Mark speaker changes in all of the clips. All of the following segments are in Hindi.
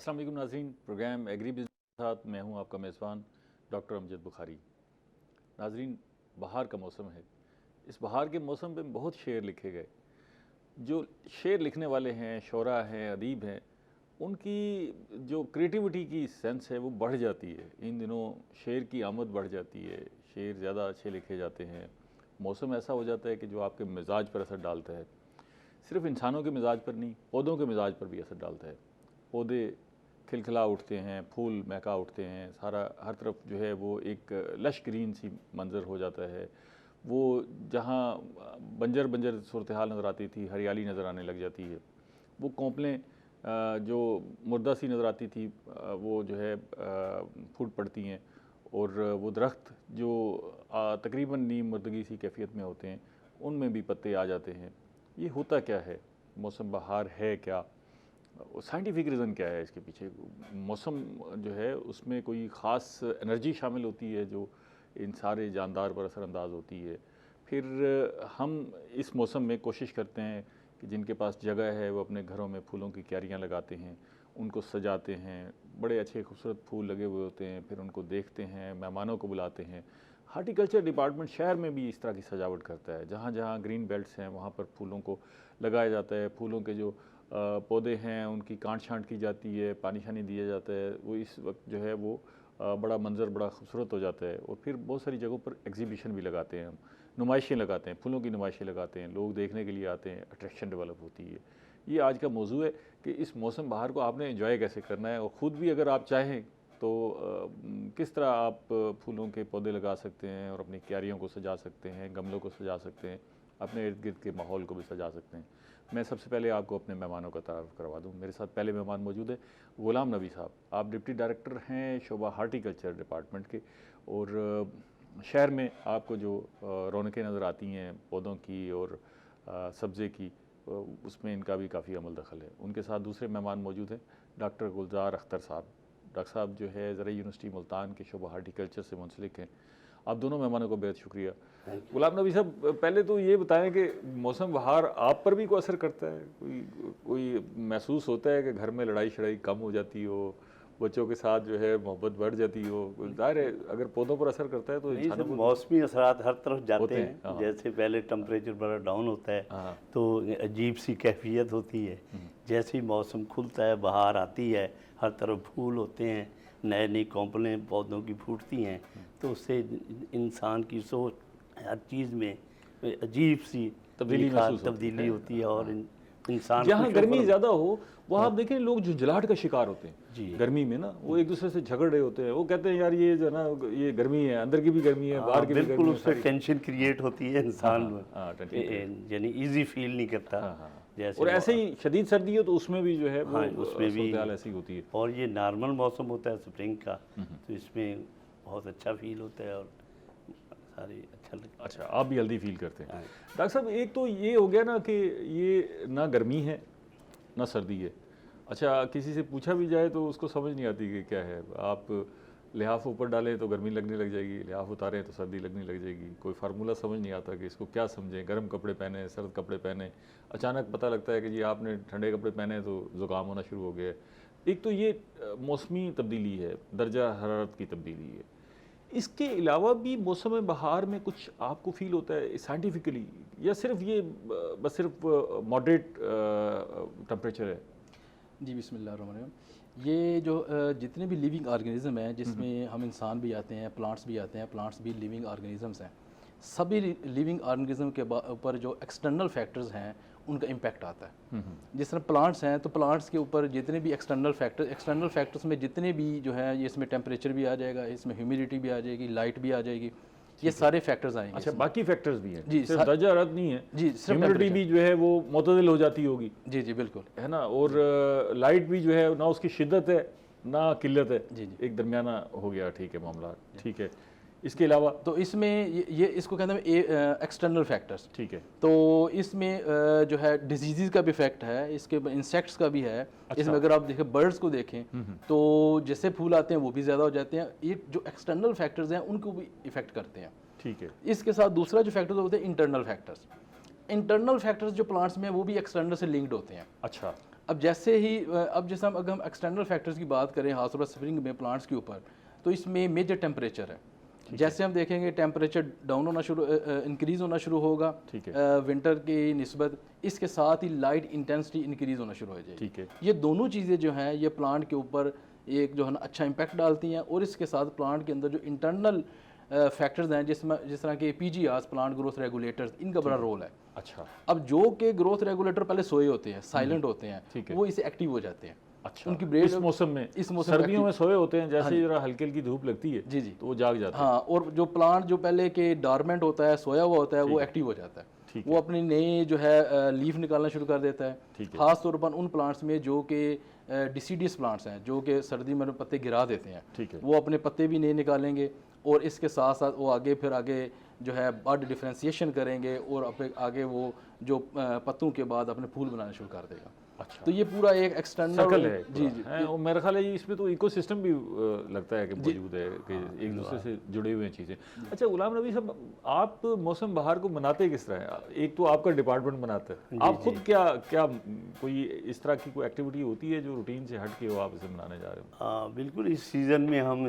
Speaker 1: अस्सलाम वालेकुम नाज़रीन, प्रोग्राम एग्री बिज़नेस के साथ मैं हूं आपका मेज़बान डॉक्टर अमजद बुखारी। नाज़रीन, बहार का मौसम है। इस बहार के मौसम में बहुत शेर लिखे गए। जो शेर लिखने वाले हैं, शोरा हैं, अदीब हैं, उनकी जो क्रिएटिविटी की सेंस है वो बढ़ जाती है। इन दिनों शेर की आमद बढ़ जाती है, शेर ज़्यादा अच्छे लिखे जाते हैं। मौसम ऐसा हो जाता है कि जो आपके मिजाज पर असर डालता है, सिर्फ इंसानों के मिजाज पर नहीं, पौधों के मिजाज पर भी असर डालता है। पौधे खिलखिला उठते हैं, फूल महका उठते हैं, सारा हर तरफ जो है वो एक लश ग्रीन सी मंज़र हो जाता है। वो जहाँ बंजर बंजर सूरत हाल नज़र आती थी, हरियाली नज़र आने लग जाती है। वो कौंपलें जो मुर्दा सी नज़र आती थी, वो जो है फूट पड़ती हैं, और वो दरख्त जो तकरीबन नीम मुर्दगी सी कैफियत में होते हैं, उनमें भी पत्ते आ जाते हैं। ये होता क्या है? मौसम बहार है क्या? साइंटिफिक रीज़न क्या है इसके पीछे? मौसम जो है उसमें कोई ख़ास एनर्जी शामिल होती है जो इन सारे जानदार पर असरअंदाज होती है। फिर हम इस मौसम में कोशिश करते हैं कि जिनके पास जगह है वो अपने घरों में फूलों की क्यारियाँ लगाते हैं, उनको सजाते हैं। बड़े अच्छे खूबसूरत फूल लगे हुए होते हैं, फिर उनको देखते हैं, मेहमानों को बुलाते हैं। हार्टिकल्चर डिपार्टमेंट शहर में भी इस तरह की सजावट करता है। जहाँ जहाँ ग्रीन बेल्ट्स हैं वहाँ पर फूलों को लगाया जाता है। फूलों के जो पौधे हैं उनकी काट छांट की जाती है, पानी शानी दिया जाता है। वो इस वक्त जो है वो बड़ा मंज़र बड़ा खूबसूरत हो जाता है। और फिर बहुत सारी जगहों पर एग्जीबिशन भी लगाते हैं हम, नुमाइशें लगाते हैं, फूलों की नुमाइशें लगाते हैं, लोग देखने के लिए आते हैं, अट्रैक्शन डेवलप होती है। ये आज का मौजू है कि इस मौसम बहार को आपने एंजॉय कैसे करना है, और ख़ुद भी अगर आप चाहें तो किस तरह आप फूलों के पौधे लगा सकते हैं और अपनी क्यारियों को सजा सकते हैं, गमलों को सजा सकते हैं, अपने इर्द गिर्द के माहौल को भी सजा सकते हैं। मैं सबसे पहले आपको अपने मेहमानों का तारुफ करवा दूं। मेरे साथ पहले मेहमान मौजूद है ग़ुलाम नबी साहब। आप डिप्टी डायरेक्टर हैं शोबा हार्टिकल्चर डिपार्टमेंट के, और शहर में आपको जो रौनकें नज़र आती हैं पौधों की और सब्ज़े की, उसमें इनका भी काफ़ी अमल दखल है। उनके साथ दूसरे मेहमान मौजूद हैं डॉक्टर गुलजार अख्तर साहब। डॉक्टर साहब जो है ज़रा यूनिवर्सिटी मुल्तान के शोबा हार्टिकल्चर से मुंसलिक हैं। आप दोनों मेहमानों को बेहद शुक्रिया। ग़ुलाम नबी साहब, पहले तो ये बताएं कि मौसम बहार आप पर भी कोई असर करता है? कोई महसूस होता है कि घर में लड़ाई शड़ाई कम हो जाती हो, बच्चों के साथ जो है मोहब्बत बढ़ जाती हो? ज़ाहिर है अगर पौधों पर असर करता है तो इंसानों को
Speaker 2: मौसमी असरात हर तरफ जाते हैं।
Speaker 1: हाँ।
Speaker 2: जैसे पहले टेम्परेचर बड़ा डाउन होता है तो अजीब सी कैफियत होती है। जैसे ही मौसम खुलता है, बहार आती है, हर तरफ फूल होते हैं, नए नई कौंपलें पौधों की फूटती हैं, तो उससे इंसान की सोच हर चीज़ में अजीब सी तब्दीली होती है। और इंसान
Speaker 1: जहाँ गर्मी ज़्यादा हो वहाँ आप देखें लोग झुंझलाहट का शिकार होते हैं। गर्मी में ना वो एक दूसरे से झगड़ रहे होते हैं, वो कहते हैं यार ये जो है ना ये गर्मी है, अंदर की भी गर्मी है, बाहर की भी गर्मी है।
Speaker 2: बिल्कुल, उससे टेंशन क्रिएट होती है इंसान में, यानी इजी फील नहीं करता।
Speaker 1: जैसे और ऐसे ही शदीद सर्दी हो तो उसमें भी जो है वो
Speaker 2: उसमें भी
Speaker 1: ऐसी होती है।
Speaker 2: और ये नॉर्मल मौसम होता है स्प्रिंग का, तो इसमें बहुत अच्छा फील होता है और सारी अच्छा लगता है।
Speaker 1: अच्छा, आप भी हेल्दी फील करते हैं। डॉक्टर साहब, एक तो ये हो गया ना कि ये ना गर्मी है ना सर्दी है। अच्छा, किसी से पूछा भी जाए तो उसको समझ नहीं आती कि क्या है। आप लिहाफ ऊपर डालें तो गर्मी लगने लग जाएगी, लिहाफ उतारें तो सर्दी लगने लग जाएगी। कोई फार्मूला समझ नहीं आता कि इसको क्या समझें। गर्म कपड़े पहने, सर्द कपड़े पहने, अचानक पता लगता है कि जी आपने ठंडे कपड़े पहने तो ज़ुकाम होना शुरू हो गया है। एक तो ये मौसमी तब्दीली है, दर्जा हरारत की तब्दीली है। इसके अलावा भी मौसम बहार में कुछ आपको फील होता है साइंटिफिकली, या सिर्फ ये बस सिर्फ मॉडरेट टेम्परेचर है?
Speaker 3: जी, बिस्मिल्लाहिर्रहमानिर्रहीम। ये जो जितने भी लिविंग ऑर्गेनिज्म हैं, जिसमें हम इंसान भी आते हैं, प्लांट्स भी आते हैं, प्लांट्स भी लिविंग ऑर्गेनिजम्स हैं। सभी लिविंग ऑर्गेनिज्म के ऊपर जो एक्सटर्नल फैक्टर्स हैं उनका इम्पैक्ट आता है। जिस तरह प्लांट्स हैं तो प्लांट्स के ऊपर जितने भी एक्सटर्नल फैक्टर्स में जितने भी जो है, इसमें टेम्परेचर भी आ जाएगा, इसमें ह्यूमिडिटी भी आ जाएगी, लाइट भी आ जाएगी, ये सारे फैक्टर्स आएंगे।
Speaker 1: अच्छा, बाकी फैक्टर्स भी हैं
Speaker 3: जी,
Speaker 1: सिर्फ दर्जा हरारत नहीं है
Speaker 3: जी,
Speaker 1: ह्यूमिडिटी भी जो है वो मुतदिल हो जाती होगी।
Speaker 3: जी जी बिल्कुल,
Speaker 1: है ना। और लाइट भी जो है ना उसकी शिद्दत है ना किल्लत है,
Speaker 3: जी जी,
Speaker 1: एक दरमियाना हो गया। ठीक है मामला, ठीक है। इसके अलावा
Speaker 3: तो इसमें ये इसको कहते हैं एक्सटर्नल फैक्टर्स।
Speaker 1: ठीक है।
Speaker 3: तो इसमें जो है डिजीज़ का भी इफेक्ट है, इसके इंसेक्ट्स का भी है।
Speaker 1: अच्छा।
Speaker 3: इसमें अगर आप देखें बर्ड्स को देखें तो जैसे फूल आते हैं वो भी ज़्यादा हो जाते हैं। ये जो एक्सटर्नल फैक्टर्स हैं उनको भी इफेक्ट करते हैं।
Speaker 1: ठीक है।
Speaker 3: इसके साथ दूसरा जो फैक्टर्स होते हैं इंटरनल फैक्टर्स। इंटरनल फैक्टर्स जो प्लांट्स में वो भी एक्सटर्नल से लिंक्ड होते हैं।
Speaker 1: अच्छा।
Speaker 3: अब जैसे ही अब जैसे अगर हम एक्सटर्नल फैक्टर्स की बात करें खासतौर पर स्प्रिंग में प्लांट्स के ऊपर, तो इसमें मेजर टेम्परेचर है। जैसे हम देखेंगे टेम्परेचर डाउन होना शुरू इंक्रीज़ होना शुरू होगा विंटर की निस्बत, इसके साथ ही लाइट इंटेंसिटी इंक्रीज़ होना शुरू हो जाएगी।
Speaker 1: ठीक है,
Speaker 3: ये दोनों चीज़ें जो हैं ये प्लांट के ऊपर एक जो है ना अच्छा इम्पैक्ट डालती हैं, और इसके साथ प्लांट के अंदर जो इंटरनल फैक्टर्स हैं जिस तरह के पीजीआर प्लांट ग्रोथ रेगुलेटर्स, इनका बड़ा रोल है।
Speaker 1: अच्छा,
Speaker 3: अब जो के ग्रोथ रेगुलेटर पहले सोए होते हैं, साइलेंट होते हैं, वो इसे एक्टिव हो जाते हैं।
Speaker 1: अच्छा,
Speaker 3: उनकी ब्रेड
Speaker 1: इस मौसम में सर्दियों में सोए होते हैं, जैसे जरा हल्की हल्की धूप लगती है
Speaker 3: जी जी
Speaker 1: तो वो जाग जाते हैं।
Speaker 3: हाँ, और जो प्लांट जो पहले के डॉर्मेंट होता है, सोया हुआ होता है, वो एक्टिव हो जाता है। वो अपनी नई जो है लीफ निकालना शुरू कर देता है। खास तौर पर उन प्लांट्स में जो कि डिसीडियस प्लांट्स हैं, जो कि सर्दी में पत्ते गिरा देते हैं, वो अपने पत्ते भी नहीं निकालेंगे, और इसके साथ साथ वो आगे जो है बड डिफ्रेंसिएशन करेंगे, और आगे वो जो पत्तों के बाद अपने फूल बनाना शुरू कर देगा।
Speaker 1: अच्छा,
Speaker 3: तो ये पूरा एक एक्सटर्नल
Speaker 1: है
Speaker 3: जी जी
Speaker 1: है, और मेरा ख्याल है इसमें तो इकोसिस्टम भी लगता है कि मौजूद है, कि एक दूसरे से जुड़े हुए हैं चीज़ें। अच्छा गुलाम नबी साहब, आप मौसम बहार को मनाते किस तरह है? एक तो आपका डिपार्टमेंट मनाता है, आप खुद क्या कोई इस तरह की कोई एक्टिविटी होती है जो रूटीन से हट के हो आप इसे मनाने जा रहे हो?
Speaker 2: हाँ बिल्कुल, इस सीज़न में हम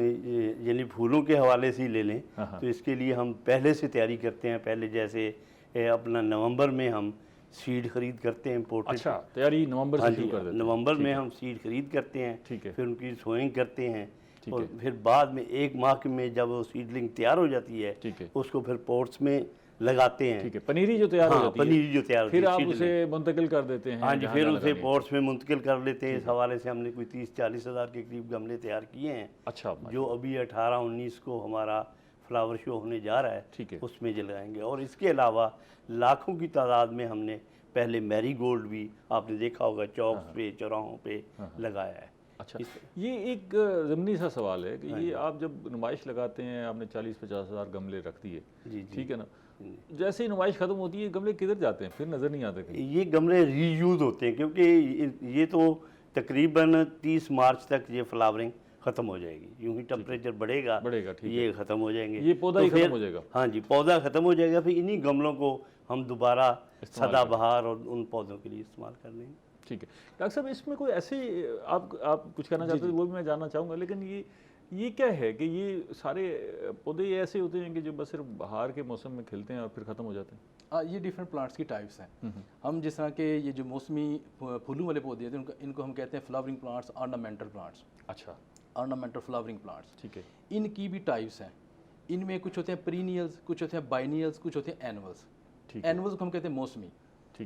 Speaker 2: यानी फूलों के हवाले से ही ले लें तो इसके लिए हम पहले से तैयारी करते हैं। पहले जैसे अपना नवंबर में हम सीड खरीद करते हैं इम्पोर्टेड।
Speaker 1: अच्छा, तैयारी नवंबर से शुरू कर देते हैं।
Speaker 2: नवंबर में हम सीड खरीद करते हैं,
Speaker 1: ठीक है,
Speaker 2: फिर उनकी सोइंग करते हैं, और फिर बाद में 1 माह में जब वो सीडलिंग तैयार हो जाती है,
Speaker 1: ठीक है,
Speaker 2: उसको फिर पोर्ट्स में लगाते हैं।
Speaker 1: ठीक है, पनीरी जो तैयार हो जाती है,
Speaker 2: पनीरी जो तैयार
Speaker 1: फिर आप उसे मुंतकिल कर देते हैं।
Speaker 2: हाँ जी, फिर उसे पोर्ट्स में मुंतकिल कर लेते हैं। इस हवाले से हमने कोई 30-40 हज़ार के करीब गमले तैयार किए हैं।
Speaker 1: अच्छा,
Speaker 2: जो अभी 18-19 को हमारा फ्लावर शो होने जा रहा है,
Speaker 1: ठीक है,
Speaker 2: उसमें जलाएंगे। और इसके अलावा लाखों की तादाद में हमने पहले मैरी गोल्ड भी आपने देखा होगा चौक पे चौराहों पे लगाया है।
Speaker 1: अच्छा, ये एक ज़मीनी सा सवाल है कि ये आप जब नुमाइश लगाते हैं, आपने 40-50 हज़ार गमले रख दिए, ठीक है ना, जैसे ही नुमाइश ख़त्म होती है गमले किधर जाते हैं? फिर नज़र नहीं आते कहीं।
Speaker 2: ये गमले रीयूज़ होते हैं, क्योंकि ये तो तकरीबन 30 मार्च तक ये फ्लावरिंग ख़त्म हो जाएगी। यूँ ही टेम्परेचर बढ़ेगा,
Speaker 1: ठीक
Speaker 2: ये ख़त्म हो जाएंगे,
Speaker 1: ये पौधा ही ख़त्म हो जाएगा।
Speaker 2: हाँ जी, पौधा ख़त्म हो जाएगा। फिर इन्हीं गमलों को हम दोबारा सदाबहार और उन पौधों के लिए इस्तेमाल कर लेंगे।
Speaker 1: ठीक है डॉक्टर साहब, इसमें कोई ऐसे आप कुछ कहना चाहते हैं वो भी मैं जानना चाहूँगा, लेकिन ये क्या है कि ये सारे पौधे ऐसे होते हैं कि जो बस सिर्फ बहार के मौसम में खिलते हैं और फिर ख़त्म हो जाते हैं?
Speaker 3: ये डिफरेंट प्लांट्स की टाइप्स हैं। हम जिस तरह के ये जो मौसमी फूलों वाले पौधे हैं इनको हम कहते हैं फ्लावरिंग प्लांट्स, ऑर्नामेंटल प्लांट्स।
Speaker 1: अच्छा,
Speaker 3: ऑर्नामेंटल फ्लावरिंग प्लांट्स,
Speaker 1: ठीक है।
Speaker 3: इनकी भी टाइप्स हैं। इनमें कुछ होते हैं पीरियल्स, कुछ होते हैं बाइनियल्स, कुछ होते हैं एनुअल्स। एनुअल्स को हम कहते हैं मौसमी,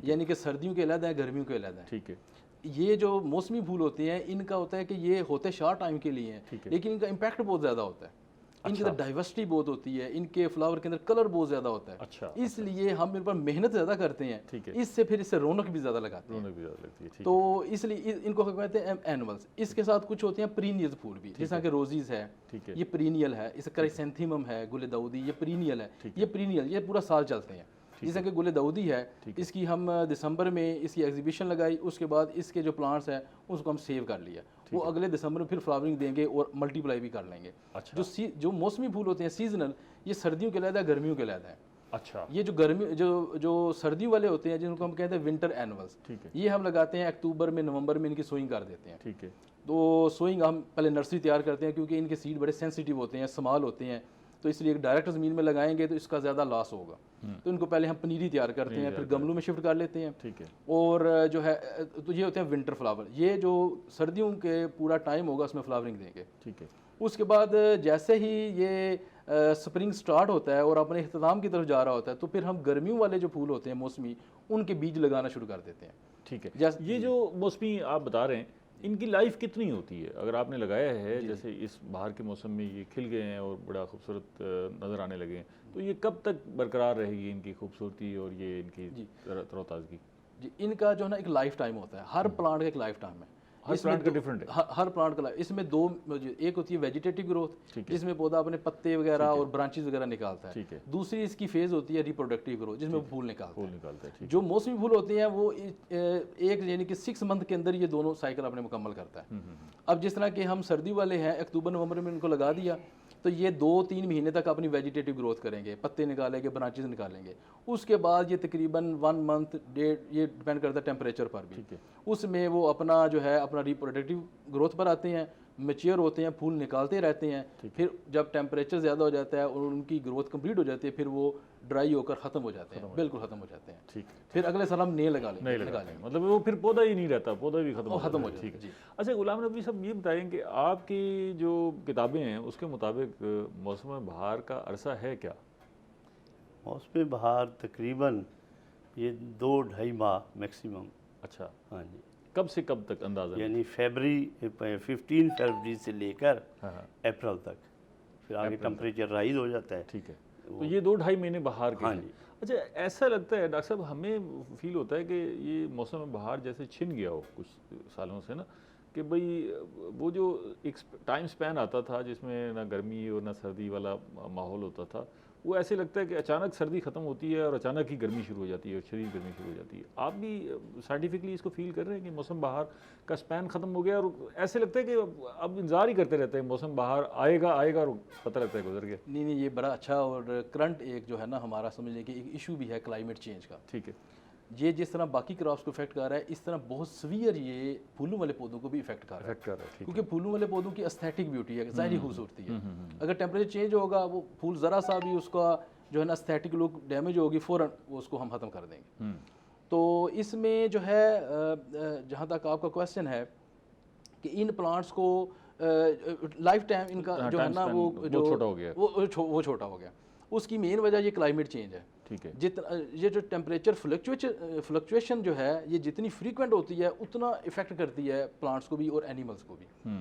Speaker 3: यानी कि सर्दियों के अलग है, गर्मियों के अलग है।
Speaker 1: ठीक है।
Speaker 3: ये जो मौसमी फूल होते हैं इनका होता है कि ये होते शॉर्ट टाइम के लिए हैं, लेकिन इनका इम्पैक्ट बहुत ज़्यादा होता है। इनके अंदर डाइवर्सिटी बहुत होती है, इनके फ्लावर के अंदर कलर बहुत ज़्यादा होता है।
Speaker 1: अच्छा,
Speaker 3: इसलिए हम इन पर मेहनत ज़्यादा करते हैं, इससे फिर इससे रौनक भी ज़्यादा लगाते हैं,
Speaker 1: रौनक भी ज़्यादा लगती है।
Speaker 3: तो इसलिए इनको कहते हैं एनुअल्स। इसके साथ कुछ होते हैं पीरियल्स फूल भी, जैसा कि रोजीज है, ये पीरियल है, इसे क्राइसेंथेमम है, गुल दाऊदी, ये पीरियल है। ये पीरियल ये पूरा साल चलते हैं। जैसा कि गुल दाऊदी है, इसकी हम दिसंबर में इसकी एग्जीबिशन लगाई, उसके बाद इसके जो प्लांट्स हैं उसको हम सेव कर लिया, वो अगले दिसंबर में फिर फ्लावरिंग देंगे और मल्टीप्लाई भी कर लेंगे। अच्छा। जो मौसमी फूल होते हैं सीजनल, ये सर्दियों के अलग है, गर्मियों के अलग है।
Speaker 1: अच्छा।
Speaker 3: ये जो सर्दियों वाले होते हैं जिनको हम कहते हैं विंटर एनुअल्स, ये हम लगाते हैं अक्टूबर में, नवंबर में इनकी सोइंग कर देते हैं। ठीक है। तो सोइंग हम पहले नर्सरी तैयार करते हैं, क्योंकि इनके सीड बड़े सेंसिटिव होते हैं, स्मॉल होते हैं, तो इसलिए डायरेक्ट ज़मीन में लगाएंगे तो इसका ज़्यादा लॉस होगा। तो इनको पहले हम पनीरी तैयार करते हैं, फिर गमलों में शिफ्ट कर लेते हैं। ठीक है। और जो है तो ये होते हैं विंटर फ्लावर, ये जो सर्दियों के पूरा टाइम होगा उसमें फ्लावरिंग देंगे। ठीक है। उसके बाद जैसे ही ये स्प्रिंग स्टार्ट होता है और अपने इख्तिताम की तरफ जा रहा होता है, तो फिर हम गर्मियों वाले जो फूल होते हैं मौसमी, उनके बीज लगाना शुरू कर देते हैं। ठीक है।
Speaker 1: ये जो मौसमी आप बता रहे हैं, इनकी लाइफ कितनी होती है? अगर आपने लगाया है, जैसे इस बाहर के मौसम में ये खिल गए हैं और बड़ा खूबसूरत नज़र आने लगे हैं, तो ये कब तक बरकरार रहेगी इनकी खूबसूरती और ये इनकी तरोताज़गी?
Speaker 3: जी, इनका जो है ना एक लाइफ टाइम होता है, हर प्लांट का एक लाइफ टाइम है।
Speaker 1: हर प्लांट का डिफरेंट है।
Speaker 3: हर प्लांट का इसमें दो, एक होती है वेजिटेटिव ग्रोथ, जिसमें पौधा अपने पत्ते वगैरह और ब्रांचेस वगैरह निकालता है। ठीक है। दूसरी इसकी फेज होती है रिप्रोडक्टिव ग्रोथ, जिसमें वो फूल निकालता है। जो मौसमी फूल होते हैं वो एक यानी कि 6 मंथ के अंदर ये दोनों साइकिल अपने मुकम्मल करता है। अब जिस तरह के हम सर्दी वाले हैं, अक्टूबर नवंबर में इनको लगा दिया, तो ये 2-3 महीने तक अपनी वेजिटेटिव ग्रोथ करेंगे, पत्ते निकालेंगे, ब्रांचेस निकालेंगे। उसके बाद ये तकरीबन 1 मंथ डेढ़, ये डिपेंड करता है टेम्परेचर पर भी।
Speaker 1: ठीक है।
Speaker 3: उसमें वो अपना जो है अपना रिप्रोडक्टिव ग्रोथ पर आते हैं, मैच्योर होते हैं, फूल निकालते रहते हैं। फिर जब टेम्परेचर ज़्यादा हो जाता है और उनकी ग्रोथ कंप्लीट हो जाती है, फिर वो ड्राई होकर ख़त्म हो जाते हैं, बिल्कुल ख़त्म हो जाते हैं।
Speaker 1: ठीक।
Speaker 3: फिर अगले साल हम नए लगा
Speaker 1: नहीं
Speaker 3: लेंगे।
Speaker 1: मतलब वो फिर पौधा ही नहीं रहता, पौधा भी खत्म
Speaker 3: खत्म हो
Speaker 1: जाता है।
Speaker 3: जाता है।
Speaker 1: ठीक है।
Speaker 3: जी।
Speaker 1: अच्छा गुलाम नबी साहब, ये बताएं कि आपकी जो किताबें हैं उसके मुताबिक मौसम बहार का अरसा है क्या?
Speaker 2: मौसम बहार तकरीबन ये 2-2.5 माह मैक्सिमम।
Speaker 1: अच्छा,
Speaker 2: हाँ जी।
Speaker 1: कब से कब तक अंदाज़ा?
Speaker 2: यानी फरवरी 15 फरवरी से लेकर
Speaker 1: हाँ हाँ,
Speaker 2: अप्रैल तक, फिर आगे टेम्परेचर राइज हो जाता है।
Speaker 1: ठीक है। तो ये 2-2.5 महीने बहार के
Speaker 2: हाँ
Speaker 1: हैं।
Speaker 2: जी।
Speaker 1: अच्छा, ऐसा लगता है डॉक्टर साहब, हमें फील होता है कि ये मौसम बहार जैसे छिन गया हो कुछ सालों से ना, कि भाई वो जो एक टाइम स्पैन आता था जिसमें ना गर्मी और ना सर्दी वाला माहौल होता था, वो ऐसे लगता है कि अचानक सर्दी ख़त्म होती है और अचानक ही गर्मी शुरू हो जाती है और शदीद गर्मी शुरू हो जाती है। आप भी साइंटिफिकली इसको फील कर रहे हैं कि मौसम बहार का स्पैन ख़त्म हो गया और ऐसे लगता है कि अब इंतज़ार ही करते रहते हैं मौसम बहार आएगा आएगा और पता लगता है गुजर गया?
Speaker 3: नहीं, ये बड़ा अच्छा और करंट एक जो है ना हमारा समझने कि एक इशू भी है क्लाइमेट चेंज का।
Speaker 1: ठीक है।
Speaker 3: ये जिस तरह बाकी क्रॉप्स को इफेक्ट कर रहा है, इस तरह बहुत सीवियर ये फूलों वाले पौधों को भी इफेक्ट कर रहा है।
Speaker 1: इफेक्ट कर रहा है, ठीक है।
Speaker 3: क्योंकि फूलों वाले पौधों की एस्थेटिक ब्यूटी है, ज़ाहिरी खूबसूरती है। अगर टेम्परेचर चेंज होगा, वो फूल ज़रा सा भी उसका जो है ना एस्थेटिक लुक डैमेज होगी, फ़ौरन वो उसको हम ख़त्म कर देंगे। तो इसमें जो है जहाँ तक आपका क्वेश्चन है कि इन प्लांट्स को लाइफ टाइम इनका जो है ना वो जो
Speaker 1: छोटा हो गया,
Speaker 3: वो छोटा हो गया। उसकी मेन वजह ये क्लाइमेट चेंज है।
Speaker 1: ठीक है।
Speaker 3: ये जो टेम्परेचर फ्लक्चुएशन जो है, ये जितनी फ्रीक्वेंट होती है उतना इफेक्ट करती है प्लांट्स को भी और एनिमल्स को भी।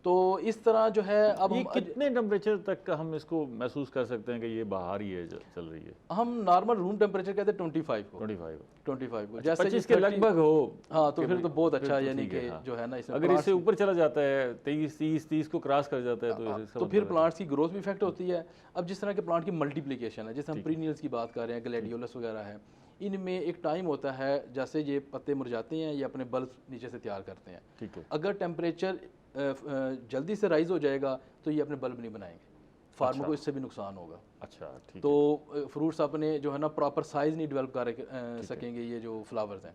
Speaker 3: तो इस तरह जो है अब
Speaker 1: ये कितने टेम्परेचर तक हम इसको महसूस कर सकते हैं कि ये बाहर ही है, चल रही है?
Speaker 3: हम नॉर्मल रूम टेम्परेचर कहते हैं 25 को।
Speaker 1: 25
Speaker 3: को,
Speaker 1: अच्छा,
Speaker 3: जैसे
Speaker 1: 25 के लगभग हो।
Speaker 3: हाँ, तो फिर तो बहुत
Speaker 1: फिर
Speaker 3: अच्छा,
Speaker 1: तो
Speaker 3: यानी
Speaker 1: ठीक है,
Speaker 3: कि
Speaker 1: हाँ।
Speaker 3: जो है ना इसमें
Speaker 1: अगर इससे ऊपर चला जाता है 23 को क्रॉस कर जाता है
Speaker 3: तो फिर प्लांट्स की ग्रोथ भी इफेक्ट होती है। अब जिस तरह के प्लांट की मल्टीप्लिकेशन है, जैसे हम प्रीनियल्स की बात कर रहे हैं, ग्लैडियोलस वगैरह है, इनमें एक टाइम होता है जैसे ये पत्ते मुरझाते हैं, ये अपने बल्ब नीचे से तैयार करते हैं।
Speaker 1: ठीक है।
Speaker 3: अगर टेम्परेचर जल्दी से राइज हो जाएगा तो ये अपने बल्ब नहीं बनाएंगे, फार्मर को इससे भी नुकसान होगा।
Speaker 1: अच्छा, ठीक है।
Speaker 3: तो फ्रूट्स अपने जो है ना प्रॉपर साइज नहीं डेवलप कर सकेंगे, ये जो फ्लावर्स हैं।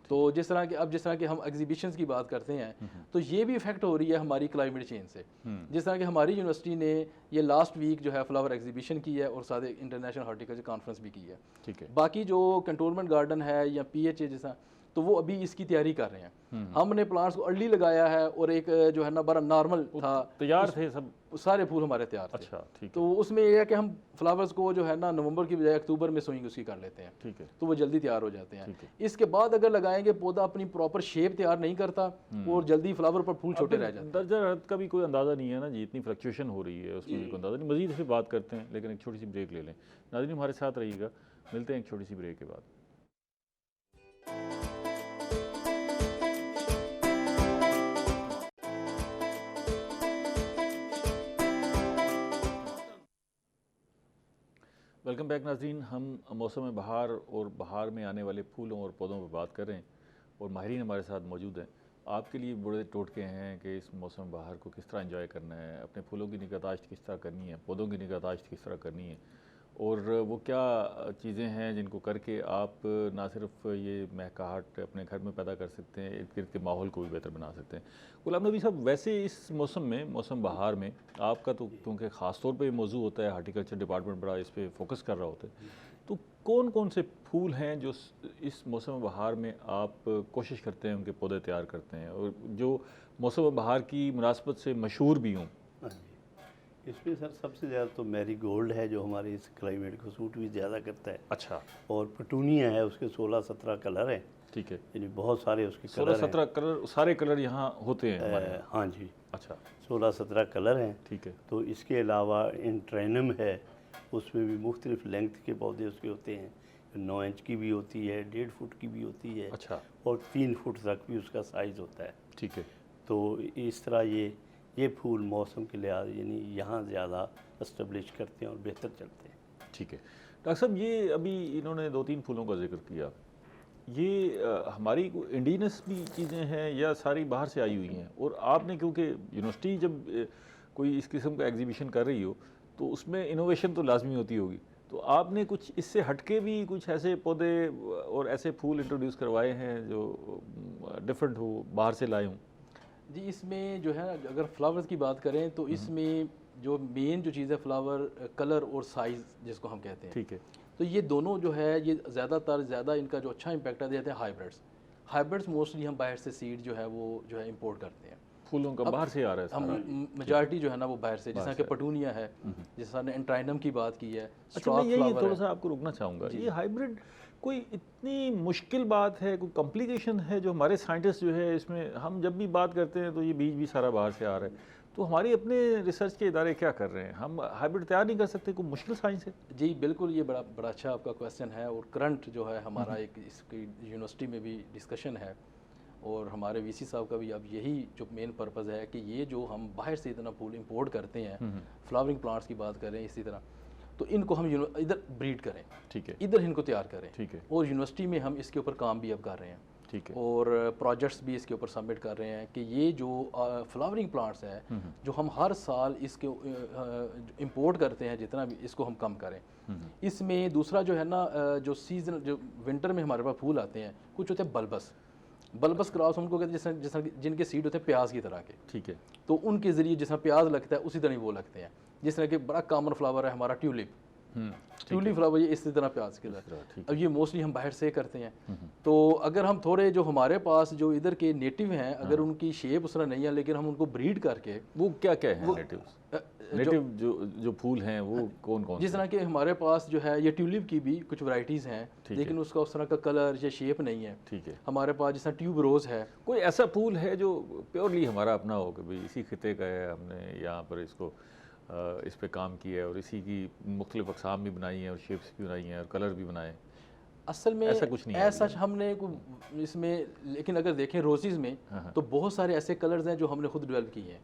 Speaker 3: तो जिस तरह के हम एग्जीबिशंस की बात करते हैं, तो ये भी इफेक्ट हो रही है हमारी क्लाइमेट चेंज से। जिस तरह कि हमारी यूनिवर्सिटी ने ये लास्ट वीक जो है फ्लावर एग्जीबिशन की है और साथ इंटरनेशनल हॉर्टिकल्चर कॉन्फ्रेंस भी की है।
Speaker 1: ठीक है।
Speaker 3: बाकी जो कंटोनमेंट गार्डन है या PHA जैसा, तो वो अभी इसकी तैयारी कर रहे हैं। हमने प्लांट्स को अर्ली लगाया है और एक जो है ना बड़ा नॉर्मल था,
Speaker 1: तैयार थे सब,
Speaker 3: सारे फूल हमारे तैयार थे।
Speaker 1: अच्छा, ठीक है।
Speaker 3: तो उसमें यह है कि हम फ्लावर्स को जो है ना नवंबर की बजाय अक्टूबर में सोइंग उसकी कर लेते हैं।
Speaker 1: ठीक है।
Speaker 3: तो वो जल्दी तैयार हो जाते हैं।
Speaker 1: ठीक है।
Speaker 3: इसके बाद अगर लगाएंगे, पौधा अपनी प्रॉपर शेप तैयार नहीं करता और जल्दी फ्लावर पर फूल छोटे रह जाते हैं।
Speaker 1: दर्जा हरारत का भी कोई अंदाज़ा नहीं है ना जी, इतनी फ्लक्चुएशन हो रही है उसमें भी कोई अंदाज़ा नहीं। मज़ीद इस पर बात करते हैं, लेकिन एक छोटी सी ब्रेक ले लें। नाज़रीन हमारे साथ रहिएगा, मिलते हैं एक छोटी सी ब्रेक के बाद। वेलकम बैक नाज़रीन। हम मौसम बहार और बहार में आने वाले फूलों और पौधों पर बात कर रहे हैं और माहिरीन हमारे साथ मौजूद हैं। आपके लिए बड़े टोटके हैं कि इस मौसम बहार को किस तरह एंजॉय करना है, अपने फूलों की निगहदाश्त किस तरह करनी है, पौधों की निगहदाश्त किस तरह करनी है, और वो क्या चीज़ें हैं जिनको करके आप ना सिर्फ ये महकाहट अपने घर में पैदा कर सकते हैं, इर्द गिर्द के माहौल को भी बेहतर बना सकते हैं। गुलाम नबी साहब, वैसे इस मौसम में, मौसम बहार में आपका तो क्योंकि ख़ास तौर पे मौजू होता है, हार्टिकल्चर डिपार्टमेंट बड़ा इस पर फोकस कर रहा होता है, तो कौन कौन से फूल हैं जो इस मौसम बहार में आप कोशिश करते हैं उनके पौधे तैयार करते हैं और जो मौसम बहार की मुनासबत से मशहूर भी हों?
Speaker 2: इसमें सर सबसे ज़्यादा तो मैरी गोल्ड है जो हमारे इस क्लाइमेट को सूट भी ज़्यादा करता है।
Speaker 1: अच्छा।
Speaker 2: और पटूनिया है, उसके 16-17 कलर हैं।
Speaker 1: ठीक है।
Speaker 2: यानी बहुत सारे उसके
Speaker 1: 16-17 कलर, सारे कलर यहाँ होते हैं हमारे यहाँ?
Speaker 2: हाँ जी।
Speaker 1: अच्छा।
Speaker 2: 16-17 कलर हैं।
Speaker 3: ठीक है।
Speaker 2: तो इसके अलावा इंट्रेनम है, उसमें भी मुख्तलिफ लेंथ के पौधे उसके होते हैं। 9 इंच की भी होती है, 1.5 फुट की भी होती है।
Speaker 1: अच्छा।
Speaker 2: और 3 फुट तक भी उसका साइज़ होता है।
Speaker 3: ठीक है।
Speaker 2: तो इस तरह ये फूल मौसम के लिहाज यानी यहाँ ज़्यादा इस्टेब्लिश करते हैं और बेहतर चलते हैं।
Speaker 1: ठीक है। डॉक्टर साहब, ये अभी इन्होंने 2-3 फूलों का जिक्र किया, ये हमारी इंडिजिनस भी चीज़ें हैं या सारी बाहर से आई हुई हैं? और आपने क्योंकि यूनिवर्सिटी जब कोई इस किस्म का एग्जीबिशन कर रही हो तो उसमें इनोवेशन तो लाजमी होती होगी, तो आपने कुछ इससे हटके भी कुछ ऐसे पौधे और ऐसे फूल इंट्रोड्यूस करवाए हैं जो डिफरेंट हो, बाहर से लाए हों?
Speaker 3: जी, इसमें जो है अगर फ्लावर्स की बात करें तो इसमें जो मेन जो चीज़ है फ्लावर कलर और साइज़ जिसको हम कहते हैं,
Speaker 1: ठीक है।
Speaker 3: तो ये दोनों जो है ये ज़्यादा इनका जो अच्छा इम्पैक्ट देते हैं हाइब्रिड्स मोस्टली हम बाहर से सीड जो है वो जो है इंपोर्ट करते हैं।
Speaker 1: फूलों का बाहर से आ रहा है सारा?
Speaker 3: हम मेजॉरिटी जो है ना वो बाहर से, जैसा कि पटूनिया है, जैसा ने एंट्राइनम की बात की है,
Speaker 1: अच्छा,
Speaker 3: स्टॉक
Speaker 1: मैं यही
Speaker 3: फ्लावर
Speaker 1: थोड़ा
Speaker 3: है।
Speaker 1: सा आपको रुकना चाहूँगा, ये हाइब्रिड कोई इतनी मुश्किल बात है, कोई कॉम्प्लिकेशन है जो हमारे साइंटिस्ट जो है इसमें, हम जब भी बात करते हैं तो ये बीज भी सारा बाहर से आ रहा है, तो हमारी अपने रिसर्च के इदारे क्या कर रहे हैं? हम हाइब्रिड तैयार नहीं कर सकते? कोई मुश्किल साइंस है?
Speaker 3: जी बिल्कुल, ये बड़ा अच्छा आपका क्वेश्चन है, और करंट जो है हमारा एक इसकी यूनिवर्सिटी में भी डिस्कशन है, और हमारे वीसी साहब का भी अब यही जो मेन पर्पज़ है कि ये जो हम बाहर से इतना फूल इंपोर्ट करते हैं, फ्लावरिंग प्लांट्स की बात करें इसी तरह, तो इनको हम इधर ब्रीड करें,
Speaker 1: ठीक है,
Speaker 3: इधर इनको तैयार करें,
Speaker 1: ठीक है,
Speaker 3: और यूनिवर्सिटी में हम इसके ऊपर काम भी अब कर रहे हैं,
Speaker 1: ठीक है,
Speaker 3: और प्रोजेक्ट्स भी इसके ऊपर सबमिट कर रहे हैं कि ये जो फ्लावरिंग प्लांट्स हैं जो हम हर साल इसके इंपोर्ट करते हैं जितना भी, इसको हम कम करें। इसमें दूसरा जो है ना जो सीजन जो विंटर में हमारे पास फूल आते हैं, कुछ होते हैं बल्बस क्रॉस उनको कहते हैं, जैसा जिनके सीड होते हैं प्याज की तरह के,
Speaker 1: ठीक है,
Speaker 3: तो उनके ज़रिए जैसा प्याज लगता है उसी तरह ही वो लगते हैं। जिस तरह के बड़ा कॉमन फ्लावर है हमारा ट्यूलिप फ्लावर, ये इसी तरह प्याज की तरह। अब ये मोस्टली हम बाहर से करते हैं, तो अगर हम थोड़े जो हमारे पास जो इधर के नेटिव हैं, अगर उनकी शेप उस तरह नहीं है लेकिन हम उनको ब्रीड करके,
Speaker 1: वो क्या क्या है नेटिव जो फूल हैं वो कौन कौन?
Speaker 3: जिस तरह के हमारे पास जो है ये ट्यूलिप की भी कुछ वैरायटीज़ हैं, लेकिन उसका उस तरह का कलर या शेप नहीं है।
Speaker 1: ठीक है,
Speaker 3: हमारे पास जैसा ट्यूब रोज़ है।
Speaker 1: कोई ऐसा फूल है जो प्योरली हमारा अपना हो कि भाई इसी खिते का है, हमने यहाँ पर इसको इस पे काम किया है और इसी की मुख्तलिफ अक़साम भी बनाई हैं और शेप्स भी बनाई हैं और कलर भी बनाए?
Speaker 3: असल में
Speaker 1: ऐसा कुछ नहीं है
Speaker 3: ऐसा हमने इसमें, लेकिन अगर देखें रोज़ेज़ में तो बहुत सारे ऐसे कलर्स हैं जो हमने खुद डेवलप किए हैं,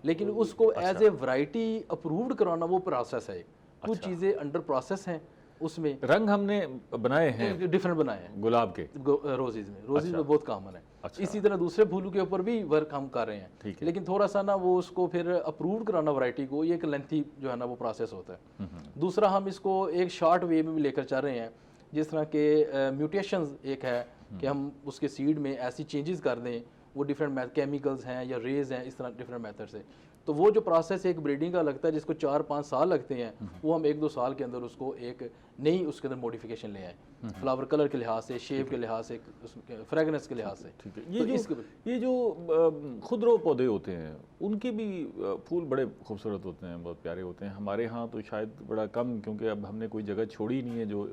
Speaker 3: लेकिन उसको एज ए वैरायटी अप्रूव्ड कराना वो प्रोसेस है। कुछ चीज़ें अंडर प्रोसेस हैं, उसमें
Speaker 1: रंग हमने बनाए हैं,
Speaker 3: डिफरेंट बनाए हैं
Speaker 1: गुलाब के
Speaker 3: रोज़ेज़ में बहुत कॉमन है।
Speaker 1: अच्छा।
Speaker 3: इसी तरह दूसरे फूलों के ऊपर भी वर्क हम कर रहे हैं, लेकिन थोड़ा सा ना वो उसको फिर अप्रूव कराना वैरायटी को, ये एक लेंथी जो है ना वो प्रोसेस होता है। दूसरा हम इसको एक शॉर्ट वे में भी लेकर चल रहे हैं, जिस तरह के म्यूटेशंस एक है कि हम उसके सीड में ऐसी चेंजेस कर दें, वो डिफरेंट केमिकल्स हैं या रेज हैं, इस तरह डिफरेंट मेथड से, तो वो जो प्रोसेस एक ब्रीडिंग का लगता है जिसको 4-5 साल लगते हैं, वो हम 1-2 साल के अंदर उसको एक नई उसके अंदर मॉडिफिकेशन ले आए, फ्लावर कलर के लिहाज से, शेप के लिहाज से, फ्रेगनेंस के लिहाज से।
Speaker 1: ठीक है, ये जो खुदरो पौधे होते हैं उनके भी फूल बड़े खूबसूरत होते हैं, बहुत प्यारे होते हैं। हमारे यहाँ तो शायद बड़ा कम, क्योंकि अब हमने कोई जगह छोड़ी नहीं है जो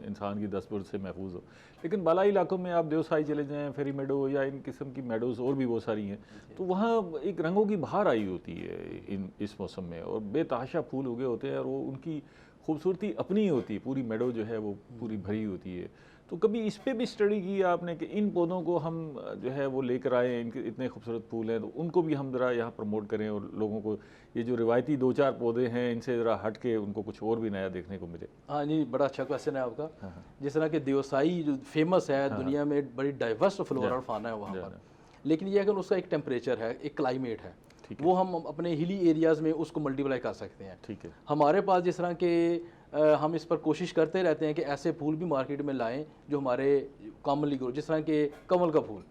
Speaker 1: इंसान की दस्तबरद से महफूज हो, लेकिन बालाई इलाकों में आप देवसाई चले जाएँ, फेरी मेडो या इन किस्म की मेडोज़ और भी बहुत सारी हैं, तो वहाँ एक रंगों की बहार आई होती है इस मौसम में, और बेतहाशा फूल उगे होते हैं और वो उनकी खूबसूरती अपनी ही होती है, पूरी मेडो जो है वो पूरी भरी होती है। तो कभी इस पे भी स्टडी की आपने कि इन पौधों को हम जो है वो लेकर आएँ, इनके इतने खूबसूरत फूल हैं तो उनको भी हम ज़रा यहाँ प्रमोट करें और लोगों को ये जो रिवायती 2-4 पौधे हैं इनसे ज़रा हट के उनको कुछ और भी नया देखने को मिले?
Speaker 3: हाँ जी, बड़ा अच्छा क्वेश्चन है आपका। जिस तरह के देवसाई जो फेमस है दुनिया में, बड़ी डाइवर्स फ्लोरा और फाना है वहाँ पर, लेकिन ये अगर उसका एक टेम्परेचर है, एक क्लाइमेट है, वो हम अपने हिली एरियाज़ में उसको मल्टीप्लाई कर सकते हैं।
Speaker 1: ठीक है, हमारे
Speaker 3: हमारे पास जिस तरह के हम इस पर कोशिश करते रहते हैं कि ऐसे फूल भी मार्केट में लाएं जो हमारे कॉमनली ग्रो, जिस तरह के कमल का फूल,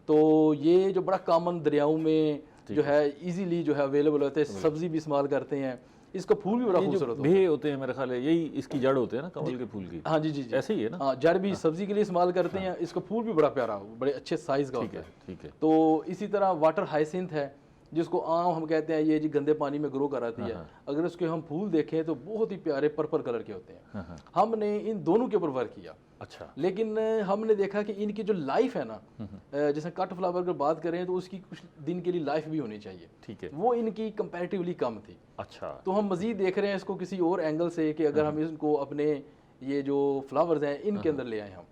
Speaker 3: तो ये जो बड़ा कॉमन दरियाओं में जो है इजीली जो है अवेलेबल होते हैं, सब्जी भी इस्तेमाल करते हैं, इसका फूल भी बड़ा खूबसूरत होता है।
Speaker 1: होते हैं मेरे ख्याल है यही इसकी जड़ होते हैं ना कमल के फूल की?
Speaker 3: हाँ जी जी जी,
Speaker 1: ऐसे ही है ना?
Speaker 3: हाँ, जड़ भी सब्जी के लिए इस्तेमाल करते हैं, इसका फूल भी बड़ा प्यारा, बड़े अच्छे साइज़ का होता है।
Speaker 1: ठीक है,
Speaker 3: तो इसी तरह वाटर हाइसिंथ है जिसको आम हम कहते हैं, ये जी गंदे पानी में ग्रो कराती है, अगर उसके हम फूल देखें तो बहुत ही प्यारे पर्पल कलर के होते हैं। हमने इन दोनों के ऊपर वर्क किया,
Speaker 1: अच्छा,
Speaker 3: लेकिन हमने देखा कि इनकी जो लाइफ है ना, जैसे कट फ्लावर की बात करें तो उसकी कुछ दिन के लिए लाइफ भी होनी चाहिए,
Speaker 1: ठीक है, वो
Speaker 3: वो इनकी कंपैरेटिवली कम थी।
Speaker 1: अच्छा,
Speaker 3: तो हम मजीद देख रहे हैं इसको किसी और एंगल से कि अगर हम इनको अपने ये जो फ्लावर्स हैं इनके अंदर ले आए हम,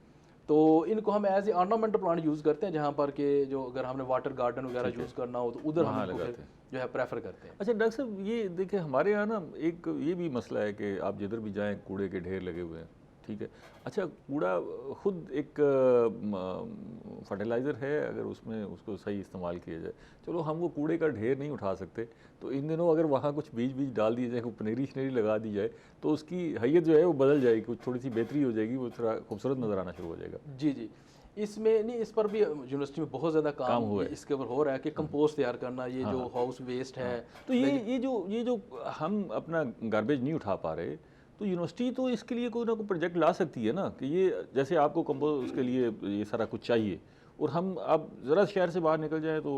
Speaker 3: तो इनको हम as a ornamental plant use करते हैं, जहाँ पर के जो अगर हमने वाटर गार्डन वगैरह यूज़ करना हो तो उधर हम इनको फिर जो है प्रेफर करते हैं।
Speaker 1: अच्छा डॉक्टर साहब, ये देखिए हमारे यहाँ ना एक ये भी मसला है कि आप जिधर भी जाएं कूड़े के ढेर लगे हुए हैं, ठीक है। अच्छा, कूड़ा खुद एक फर्टिलाइज़र है अगर उसमें उसको सही इस्तेमाल किया जाए। चलो हम वो कूड़े का ढेर नहीं उठा सकते, तो इन दिनों अगर वहाँ कुछ बीज डाल दिए जाए, पनेरी शनेरी लगा दी जाए, तो उसकी हैयत जो है वो बदल जाएगी, कुछ थोड़ी सी बेहतरी हो जाएगी, वो थोड़ा खूबसूरत नज़र आना शुरू हो जाएगा।
Speaker 3: जी जी, इसमें नहीं, इस पर भी यूनिवर्सिटी में बहुत ज़्यादा काम
Speaker 1: हुआ है।
Speaker 3: इसके ऊपर हो रहा है कि कंपोस्ट तैयार करना, ये जो हाउस वेस्ट है।
Speaker 1: तो ये जो हम अपना गार्बेज नहीं उठा पा रहे, तो यूनिवर्सिटी तो इसके लिए कोई ना कोई प्रोजेक्ट ला सकती है ना, कि ये जैसे आपको कंपोज उसके लिए ये सारा कुछ चाहिए, और हम अब ज़रा शहर से बाहर निकल जाएं तो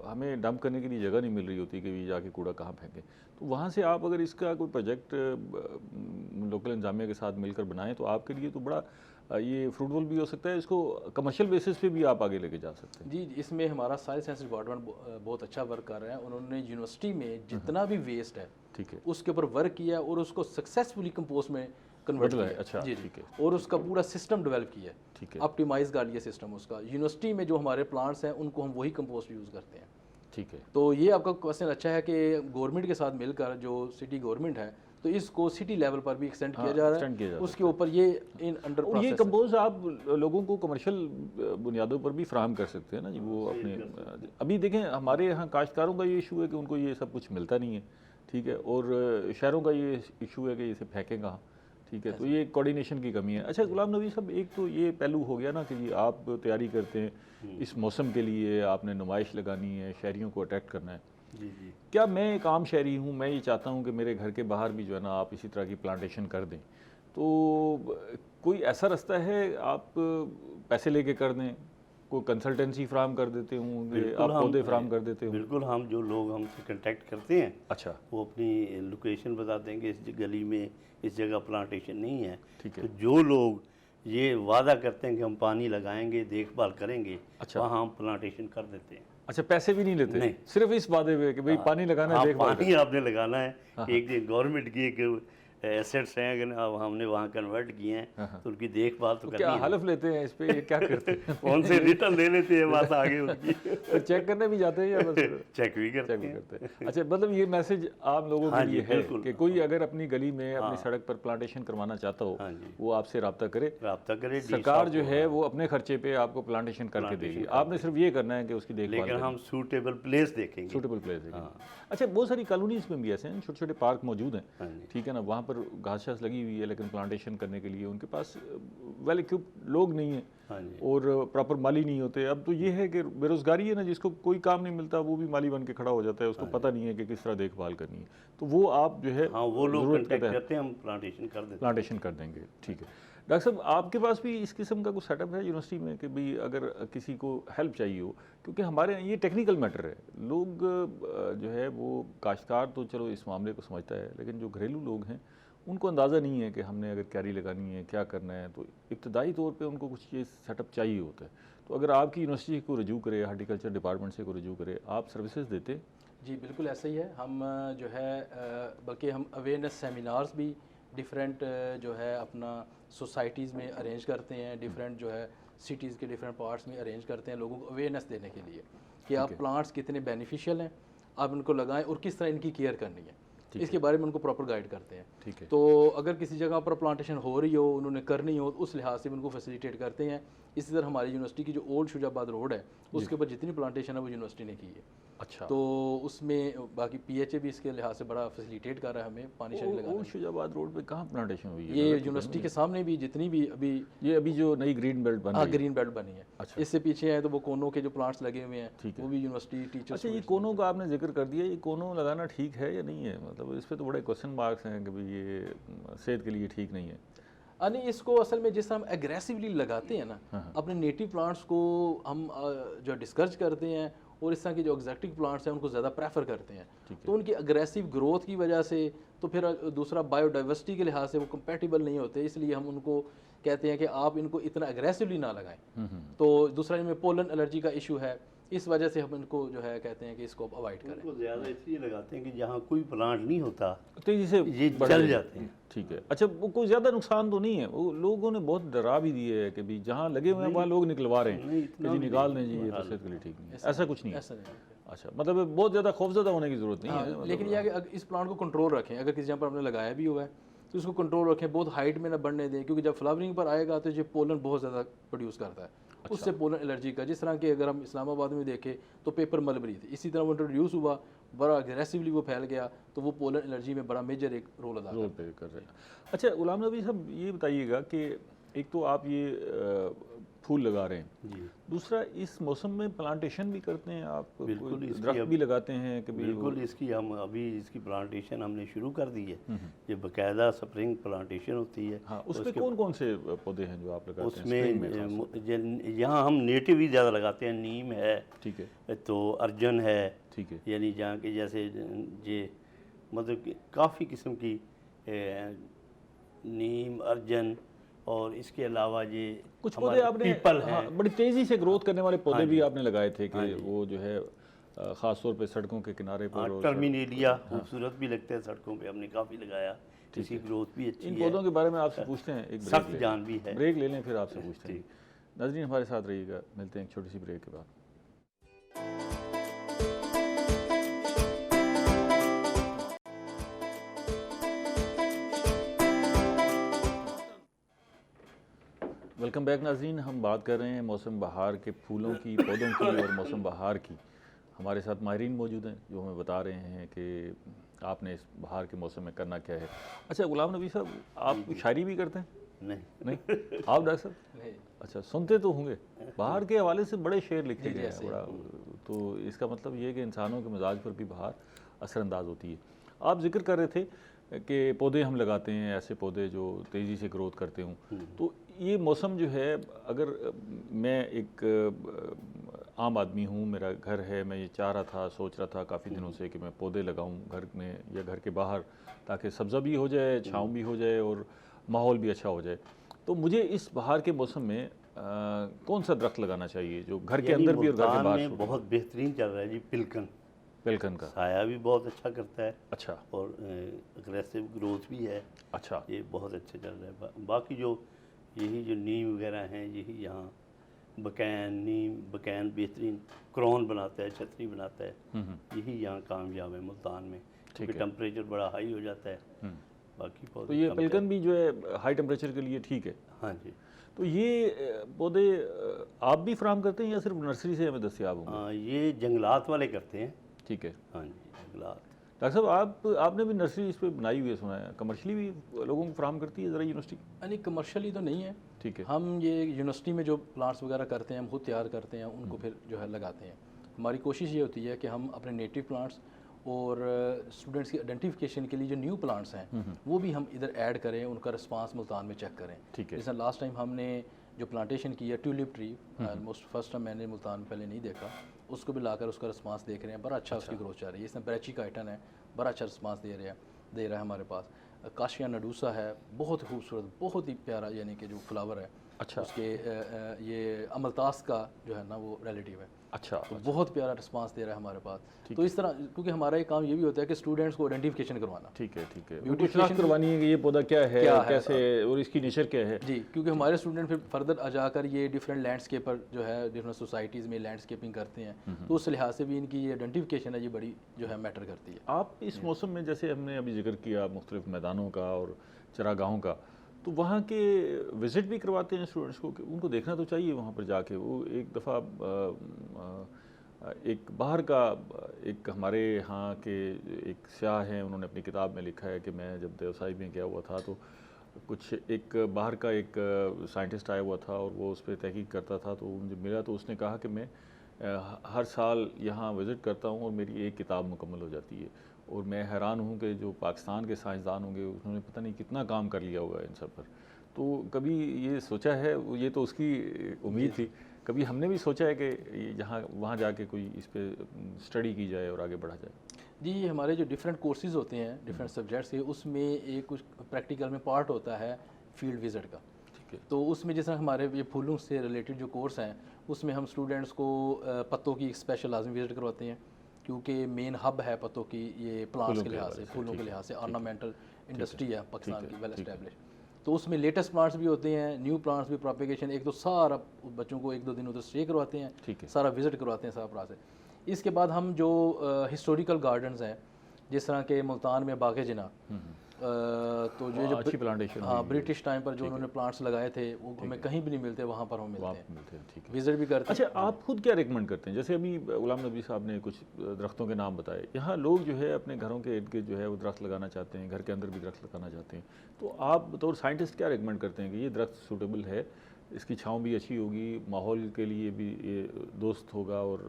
Speaker 1: हमें डंप करने के लिए जगह नहीं मिल रही होती कि भी जाके कूड़ा कहाँ फेंकें। तो वहाँ से आप अगर इसका कोई प्रोजेक्ट लोकल इंतजामिया के साथ मिलकर बनाएं तो आपके लिए तो बड़ा ये फ्रूटफुल भी हो सकता है, इसको कमर्शियल बेसिस पे भी आप आगे लेके जा सकते हैं।
Speaker 3: जी, इसमें हमारा साइंस साइंस डिपार्टमेंट बहुत अच्छा वर्क कर रहा है। उन्होंने यूनिवर्सिटी में जितना भी वेस्ट है,
Speaker 1: ठीक है,
Speaker 3: उसके ऊपर वर्क किया और उसको सक्सेसफुली कंपोस्ट में कन्वर्ट किया।
Speaker 1: अच्छा,
Speaker 3: जी
Speaker 1: ठीक है,
Speaker 3: और उसका पूरा सिस्टम डेवलप किया है,
Speaker 1: ठीक है,
Speaker 3: ऑप्टिमाइज कर लिया सिस्टम उसका। यूनिवर्सिटी में जो हमारे प्लांट्स हैं उनको हम वही कंपोस्ट यूज़ करते हैं।
Speaker 1: ठीक है।
Speaker 3: तो ये आपका क्वेश्चन अच्छा है कि गवर्नमेंट के साथ मिलकर जो सिटी गवर्नमेंट है, तो इसको सिटी लेवल पर भी एक्सटेंड किया जा रहा है। उसके ऊपर ये इन अंडर प्रोसेस
Speaker 1: ये कंपोज आप लोगों को कमर्शियल बुनियादों पर भी फराहम कर सकते हैं ना जी। वो अपने अभी देखें हमारे यहाँ काश्तकारों का ये इशू है कि उनको ये सब कुछ मिलता नहीं है, ठीक है, और शहरों का ये इशू है कि इसे फेंकें कहाँ, ठीक है। तो ये कोऑर्डिनेशन की कमी है। अच्छा गुलाम नबी साहब, एक तो ये पहलू हो गया ना कि ये आप तैयारी करते हैं इस मौसम के लिए, आपने नुमाइश लगानी है, शहरियों को अट्रैक्ट करना है।
Speaker 2: जी जी।
Speaker 1: क्या मैं एक आम शहरी हूँ, मैं ये चाहता हूँ कि मेरे घर के बाहर भी जो है ना आप इसी तरह की प्लांटेशन कर दें, तो कोई ऐसा रास्ता है आप पैसे लेके कर दें, कोई कंसल्टेंसी फ्राहम कर देते होंगे, आप पौधे फ्राहम कर देते होंगे?
Speaker 2: बिल्कुल, हम जो लोग हमसे कांटेक्ट करते हैं,
Speaker 1: अच्छा,
Speaker 2: वो अपनी लोकेशन बता देंगे, इस गली में इस जगह प्लांटेशन नहीं है।
Speaker 1: ठीक है।
Speaker 2: तो जो लोग ये वादा करते हैं कि हम पानी लगाएंगे, देखभाल करेंगे,
Speaker 1: अच्छा,
Speaker 2: वहाँ हम प्लांटेशन कर देते हैं।
Speaker 1: अच्छा, पैसे भी नहीं लेते?
Speaker 2: नहीं,
Speaker 1: सिर्फ इस वादे पे कि भाई पानी लगाना है, देखभाल
Speaker 2: पानी आपने लगाना है। एक दिन गवर्नमेंट की एक एसेट्स हैं, अगर अब हमने वहाँ कन्वर्ट किए हैं तो उनकी देखभाल तो करनी
Speaker 1: क्या
Speaker 2: है।
Speaker 1: हलफ लेते हैं इस पे, ये क्या करते हैं?
Speaker 2: उनसे रिटर्न ले लेते हैं, बात आगे उनकी।
Speaker 1: तो चेक करने भी जाते हैं या बस
Speaker 2: चेक भी करते
Speaker 1: चेक भी करते हैं? अच्छा, मतलब ये मैसेज आम लोगों के लिए है कि कोई अगर अपनी गली में अपनी सड़क पर प्लांटेशन करवाना चाहता हो, वो आपसे रब्ता करे, सरकार जो है वो अपने खर्चे पे आपको प्लांटेशन करके देगी, आपने सिर्फ ये करना है कि उसकी देखभाल।
Speaker 2: लेकिन हम सूटेबल प्लेस देखेंगे।
Speaker 1: सूटेबल प्लेस देखेंगे। अच्छा, बहुत सारी कॉलोनीज में भी ऐसे हैं, छोटे छोटे पार्क मौजूद हैं, ठीक है ना, वहाँ पर घास शास लगी हुई है, लेकिन प्लांटेशन करने के लिए उनके पास वेल इक्विप्ड लोग नहीं हैं और प्रॉपर माली नहीं होते। अब तो ये है कि बेरोजगारी है ना, जिसको कोई काम नहीं मिलता वो भी माली बन के खड़ा हो जाता है, उसको पता नहीं है कि किस तरह देखभाल करनी है। तो वो आप जो है
Speaker 2: वो लोग कांटेक्ट करते हैं, हम प्लांटेशन कर देंगे।
Speaker 1: ठीक है। डॉक्टर साहब, आपके पास भी इस किस्म का कुछ सेटअप है यूनिवर्सिटी में कि भाई अगर किसी को हेल्प चाहिए हो, क्योंकि हमारे यहाँ ये टेक्निकल मैटर है, लोग जो है वो काश्तकार तो चलो इस मामले को समझता है, लेकिन जो घरेलू लोग हैं उनको अंदाज़ा नहीं है कि हमने अगर क्यारी लगानी है, क्या करना है, तो इब्तदाई तौर पे उनको कुछ ये सेटअप चाहिए होता है। तो अगर आपकी यूनिवर्सिटी को रजू करे, हार्टिकल्चर डिपार्टमेंट से को रजू करे, आप सर्विसेज देते?
Speaker 3: जी बिल्कुल ऐसा ही है। हम जो है बल्कि हम अवेयरनेस सेमिनार्स भी डिफरेंट जो है अपना सोसाइटीज़ में अरेंज करते हैं, डिफरेंट जो है सिटीज़ के डिफरेंट पार्ट्स में अरेंज करते हैं लोगों को अवेयरनेस देने के लिए कि आप प्लांट्स कितने बेनिफिशियल हैं, आप इनको लगाएं और किस तरह इनकी केयर करनी है, इसके बारे में उनको प्रॉपर गाइड करते हैं।
Speaker 1: ठीक है।
Speaker 3: तो अगर किसी जगह पर प्लांटेशन हो रही हो, उन्होंने करनी हो, तो उस लिहाज से भी उनको फैसिलिटेट करते हैं। इसी तरह हमारी यूनिवर्सिटी की जो ओल्ड शुजाबाद रोड है उसके ऊपर जितनी प्लांटेशन है वो यूनिवर्सिटी ने की है।
Speaker 1: अच्छा,
Speaker 3: तो उसमें बाकी पीएचए भी इसके लिहाज से बड़ा फैसिलिटेट कर रहा है हमें पानी शानी लगाने में।
Speaker 1: शुजाबाद रोड पे कहाँ प्लांटेशन हुई है?
Speaker 3: ये यूनिवर्सिटी के सामने भी जितनी भी अभी
Speaker 1: जो नई ग्रीन बेल्ट बनी है,
Speaker 3: ग्रीन बेल्ट बनी है।
Speaker 1: अच्छा,
Speaker 3: इससे पीछे है तो वो कोनों के जो प्लांट्स लगे हुए हैं वो भी यूनिवर्सिटी टीचर्स।
Speaker 1: अच्छा, ये कोनों का आपने जिक्र कर दिया, ये कोनों लगाना ठीक है या नहीं है? मतलब इस पर तो बड़े क्वेश्चन मार्क्स हैं कि भाई ये सेहत के लिए ठीक नहीं है।
Speaker 3: नहीं, इसको असल में जिस हम एग्रेसिवली लगाते हैं ना, अपने नेटिव प्लांट्स को हम जो डिस्करेज करते हैं और इस तरह के जो एक्जोटिक प्लांट्स हैं उनको ज़्यादा प्रेफर करते हैं, तो उनकी अग्रेसिव ग्रोथ की वजह से तो फिर दूसरा बायोडाइवर्सिटी के लिहाज से वो कंपेटिबल नहीं होते, इसलिए हम उनको कहते हैं कि आप इनको इतना अग्रेसिवली ना लगाएं। तो दूसरा इनमें पोलन एलर्जी का इशू है, इस वजह से हम इनको जो है कहते हैं कि इसको अवॉइड करें।
Speaker 2: उनको ज़्यादा इसलिए लगाते हैं कि जहाँ कोई प्लांट नहीं होता
Speaker 1: तेजी से
Speaker 2: ये चल जाते हैं।
Speaker 1: ठीक है। अच्छा, वो कोई ज़्यादा नुकसान तो नहीं है? वो लोगों ने बहुत डरा भी दिए है कि भाई जहाँ लगे हुए हैं वहाँ लोग निकलवा रहे हैं कि जी निकाल दें जी, ये तो सेहत के लिए ठीक नहीं है। ऐसा कुछ नहीं है?
Speaker 3: ऐसा नहीं।
Speaker 1: अच्छा, मतलब बहुत ज़्यादा खौफजदा होने की ज़रूरत नहीं है।
Speaker 3: लेकिन यह कि इस प्लांट को कंट्रोल रखें। अगर किसी जगह पर हमने लगाया भी हुआ है तो इसको कंट्रोल रखें, बहुत हाइट में ना बढ़ने दें, क्योंकि जब फ्लावरिंग पर आएगा तो ये पोलन बहुत ज़्यादा प्रोड्यूस करता है। उससे पोलन एलर्जी का, जिस तरह के अगर हम इस्लामाबाद में देखें तो पेपर मलबरी थी, इसी तरह वो इंट्रोड्यूस हुआ, बड़ा अग्रेसिवली वो फैल गया, तो वो पोलन एलर्जी में बड़ा मेजर एक रोल अदा
Speaker 1: कर रहे हैं। अच्छा गुलाम नबी साहब, ये बताइएगा कि एक तो आप ये फूल लगा रहे हैं
Speaker 2: जी,
Speaker 1: दूसरा इस मौसम में प्लांटेशन भी करते हैं आप?
Speaker 2: बिल्कुल,
Speaker 1: कोई
Speaker 2: इसकी
Speaker 1: दरख्त भी लगाते हैं कभी?
Speaker 2: बिल्कुल, इसकी हम अभी इसकी प्लांटेशन हमने शुरू कर दी है। ये बाकायदा स्प्रिंग प्लांटेशन होती है।
Speaker 1: हाँ, उसमें कौन कौन से पौधे हैं जो आप लगाते हैं
Speaker 2: उसमें यहाँ हम नेटिव ही ज़्यादा लगाते हैं। नीम है,
Speaker 1: ठीक है,
Speaker 2: तो अर्जुन है,
Speaker 1: ठीक है,
Speaker 2: यानी जहाँ के जैसे ये मतलब कि काफ़ी किस्म की नीम, अर्जुन, और इसके अलावा ये
Speaker 1: कुछ पौधे आपने
Speaker 2: पीपल है।
Speaker 1: हाँ, बड़ी तेज़ी से ग्रोथ करने वाले पौधे भी आपने लगाए थे कि वो जो है ख़ास तौर पे सड़कों के किनारे पर
Speaker 2: टर्मिनेलिया खूबसूरत भी लगते हैं सड़कों पे, हमने काफ़ी लगाया, इसकी ग्रोथ भी अच्छी है।
Speaker 1: इन पौधों के बारे में आपसे पूछते हैं, एक
Speaker 2: सख्त जान भी है।
Speaker 1: ब्रेक ले लें फिर आपसे पूछते हैं। नाज़रीन हमारे साथ रहिएगा, मिलते हैं एक छोटी सी ब्रेक के बाद। वेलकम बैक नाज़रीन, हम बात कर रहे हैं मौसम बहार के फूलों की, पौधों की और मौसम बहार की। हमारे साथ माहिरीन मौजूद हैं जो हमें बता रहे हैं कि आपने इस बहार के मौसम में करना क्या है। अच्छा गुलाम नबी साहब, आप शायरी भी करते हैं?
Speaker 2: नहीं,
Speaker 1: आप डॉक्टर साहब? अच्छा, सुनते तो होंगे। बहार के हवाले से बड़े शेर लिखे गए हैं, बड़ा, तो इसका मतलब ये है कि इंसानों के मिजाज पर भी बहार असरअंदाज होती है। आप जिक्र कर रहे थे कि पौधे हम लगाते हैं, ऐसे पौधे जो तेज़ी से ग्रोथ करते हों, तो ये मौसम जो है, अगर मैं एक आम आदमी हूँ, मेरा घर है, मैं ये चाह रहा था, सोच रहा था काफ़ी दिनों से कि मैं पौधे लगाऊँ घर में या घर के बाहर, ताकि सब्ज़ा भी हो जाए, छाँव भी हो जाए और माहौल भी अच्छा हो जाए, तो मुझे इस बहार के मौसम में कौन सा दरख्त लगाना चाहिए जो घर के अंदर भी और घर के बाहर?
Speaker 2: बहुत बेहतरीन चल रहा है जी पिलकन।
Speaker 1: पिलकन का
Speaker 2: साया भी बहुत अच्छा करता है।
Speaker 1: अच्छा,
Speaker 2: और अग्रेसिव ग्रोथ भी है।
Speaker 1: अच्छा,
Speaker 2: ये बहुत अच्छे चल रहा है। बाकी जो यही जो नीम वगैरह हैं, यही यहाँ बकैन, नीम बकैन बेहतरीन क्रोन बनाता है, छतरी बनाता है, यही यहाँ कामयाब है मुल्तान में, क्योंकि टेम्परेचर बड़ा हाई हो जाता है। बाकी पौधे
Speaker 1: तो ये पिलकन भी जो है हाई टेम्परेचर के लिए ठीक है?
Speaker 2: हाँ जी।
Speaker 1: तो ये पौधे आप भी फराहम करते हैं या सिर्फ नर्सरी से हमें दस्तियाब होंगे?
Speaker 2: हाँ, ये जंगलात वाले करते हैं।
Speaker 1: ठीक है,
Speaker 2: हाँ जी, जंगलात।
Speaker 1: डॉक्टर साहब, आपने भी नर्सरी इस पर बनाई हुई है सुना है, कमर्शियली भी लोगों को फराहम करती है ज़रा यूनिवर्सिटी?
Speaker 3: नहीं, कमर्शियली तो नहीं है।
Speaker 1: ठीक है,
Speaker 3: हम ये यूनिवर्सिटी में जो प्लांट्स वगैरह करते हैं, हम खुद तैयार करते हैं, उनको फिर जो है लगाते हैं। हमारी कोशिश ये होती है कि हम अपने नेटिव प्लांट्स और स्टूडेंट्स की आइडेंटिफिकेशन के लिए जो न्यू प्लांट्स हैं वो भी हम इधर ऐड करें, उनका रिस्पांस मुल्तान में चेक करें।
Speaker 1: ठीक है,
Speaker 3: जैसे लास्ट टाइम हमने जो प्लांटेशन की है tulip tree, almost first time मैंने मुल्तान में पहले नहीं देखा, उसको भी लाकर उसका रिस्पांस देख रहे हैं, बड़ा अच्छा उसकी ग्रोथ चल रही है। इसमें ब्रैची का आइटन है, बड़ा अच्छा रिस्पांस दे रहा है हमारे पास। काशिया नडूसा है, बहुत खूबसूरत, बहुत ही प्यारा, यानी कि जो फ्लावर है।
Speaker 1: अच्छा,
Speaker 3: उसके ये अमलतास का जो है ना वो रिलेटिव है।
Speaker 1: अच्छा,
Speaker 3: तो बहुत प्यारा रिस्पांस दे रहा है हमारे पास। तो इस तरह, क्योंकि हमारा एक काम ये भी होता है कि स्टूडेंट्स को आइडेंटिफिकेशन करवाना।
Speaker 1: ठीक है, ठीक है, ब्यूटिफिकेशन करवानी है कि ये पौधा क्या है, कैसे और इसकी नेचर क्या है।
Speaker 3: जी, क्योंकि हमारे स्टूडेंट फिर फर्दर जाकर ये डिफरेंट लैंडस्केपर जो है, डिफरेंट सोसाइटीज़ में लैंडस्केपिंग करते हैं, तो उस लिहाज से भी इनकी ये आइडेंटिफिकेशन है, ये बड़ी जो है मैटर करती है।
Speaker 1: आप इस मौसम में, जैसे हमने अभी जिक्र किया मुख्तलिफ मैदानों का और चरागाहों का, तो वहाँ के विज़िट भी करवाते हैं स्टूडेंट्स को कि उनको देखना तो चाहिए वहाँ पर जाके। वो एक दफ़ा एक बाहर का, एक हमारे यहाँ के एक स्याह हैं, उन्होंने अपनी किताब में लिखा है कि मैं जब देवसाई में गया हुआ था तो कुछ एक बाहर का एक साइंटिस्ट आया हुआ था और वो उस पर तहकीक करता था, तो मुझे मिला तो उसने कहा कि मैं हर साल यहाँ विज़िट करता हूँ और मेरी एक किताब मुकम्मल हो जाती है, और मैं हैरान हूँ कि जो पाकिस्तान के साइंसदान होंगे उन्होंने पता नहीं कितना काम कर लिया होगा इन सब पर। तो कभी ये सोचा है, ये तो उसकी उम्मीद थी, कभी हमने भी सोचा है कि जहाँ वहाँ जाके कोई इस पर स्टडी की जाए और आगे बढ़ा जाए?
Speaker 3: जी, हमारे जो डिफरेंट कोर्सेज़ होते हैं, डिफरेंट सब्जेक्ट्स के, उसमें एक कुछ प्रैक्टिकल में पार्ट होता है फील्ड विज़िट का।
Speaker 1: ठीक है,
Speaker 3: तो उसमें जैसे हमारे ये फूलों से रिलेटेड जो कोर्स हैं, उसमें हम स्टूडेंट्स को पत्तों की स्पेशल लाजमी विज़िट करवाते हैं, क्योंकि मेन हब है पत्तों की ये प्लांट्स के लिहाज से, फूलों के लिहाज से, ऑर्नामेंटल इंडस्ट्री है पाकिस्तान की वेल एस्टेब्लिश। तो उसमें लेटेस्ट प्लांट्स भी होते हैं, न्यू प्लांट्स भी, प्रोपेगेशन, एक तो सारा बच्चों को 1-2 दिन उधर स्टे करवाते हैं, सारा विज़िट करवाते हैं सारा प्रोसेस। इसके बाद हम जो हिस्टोरिकल गार्डन्स हैं, जिस तरह के मुल्तान में बाग़ जिना तो ये जो
Speaker 1: अच्छी प्लांटेशन
Speaker 3: हाँ ब्रिटिश टाइम पर जो उन्होंने प्लांट्स लगाए थे वो हमें कहीं भी नहीं मिलते, वहाँ पर हमें मिलते हैं,
Speaker 1: ठीक है।
Speaker 3: विजिट भी करते हैं।
Speaker 1: अच्छा, आप खुद क्या रिकमेंड करते हैं? जैसे अभी गुलाम नबी साहब ने कुछ दरख्तों के नाम बताए, यहाँ लोग जो है अपने घरों के इर्द गिर्द जो है वो दरख्त लगाना चाहते हैं, घर के अंदर भी दरख्त लगाना चाहते हैं, तो आप बतौर साइंटिस्ट क्या रिकमेंड करते हैं कि ये दरख्त सूटेबल है, इसकी छाँव भी अच्छी होगी, माहौल के लिए भी ये दोस्त होगा और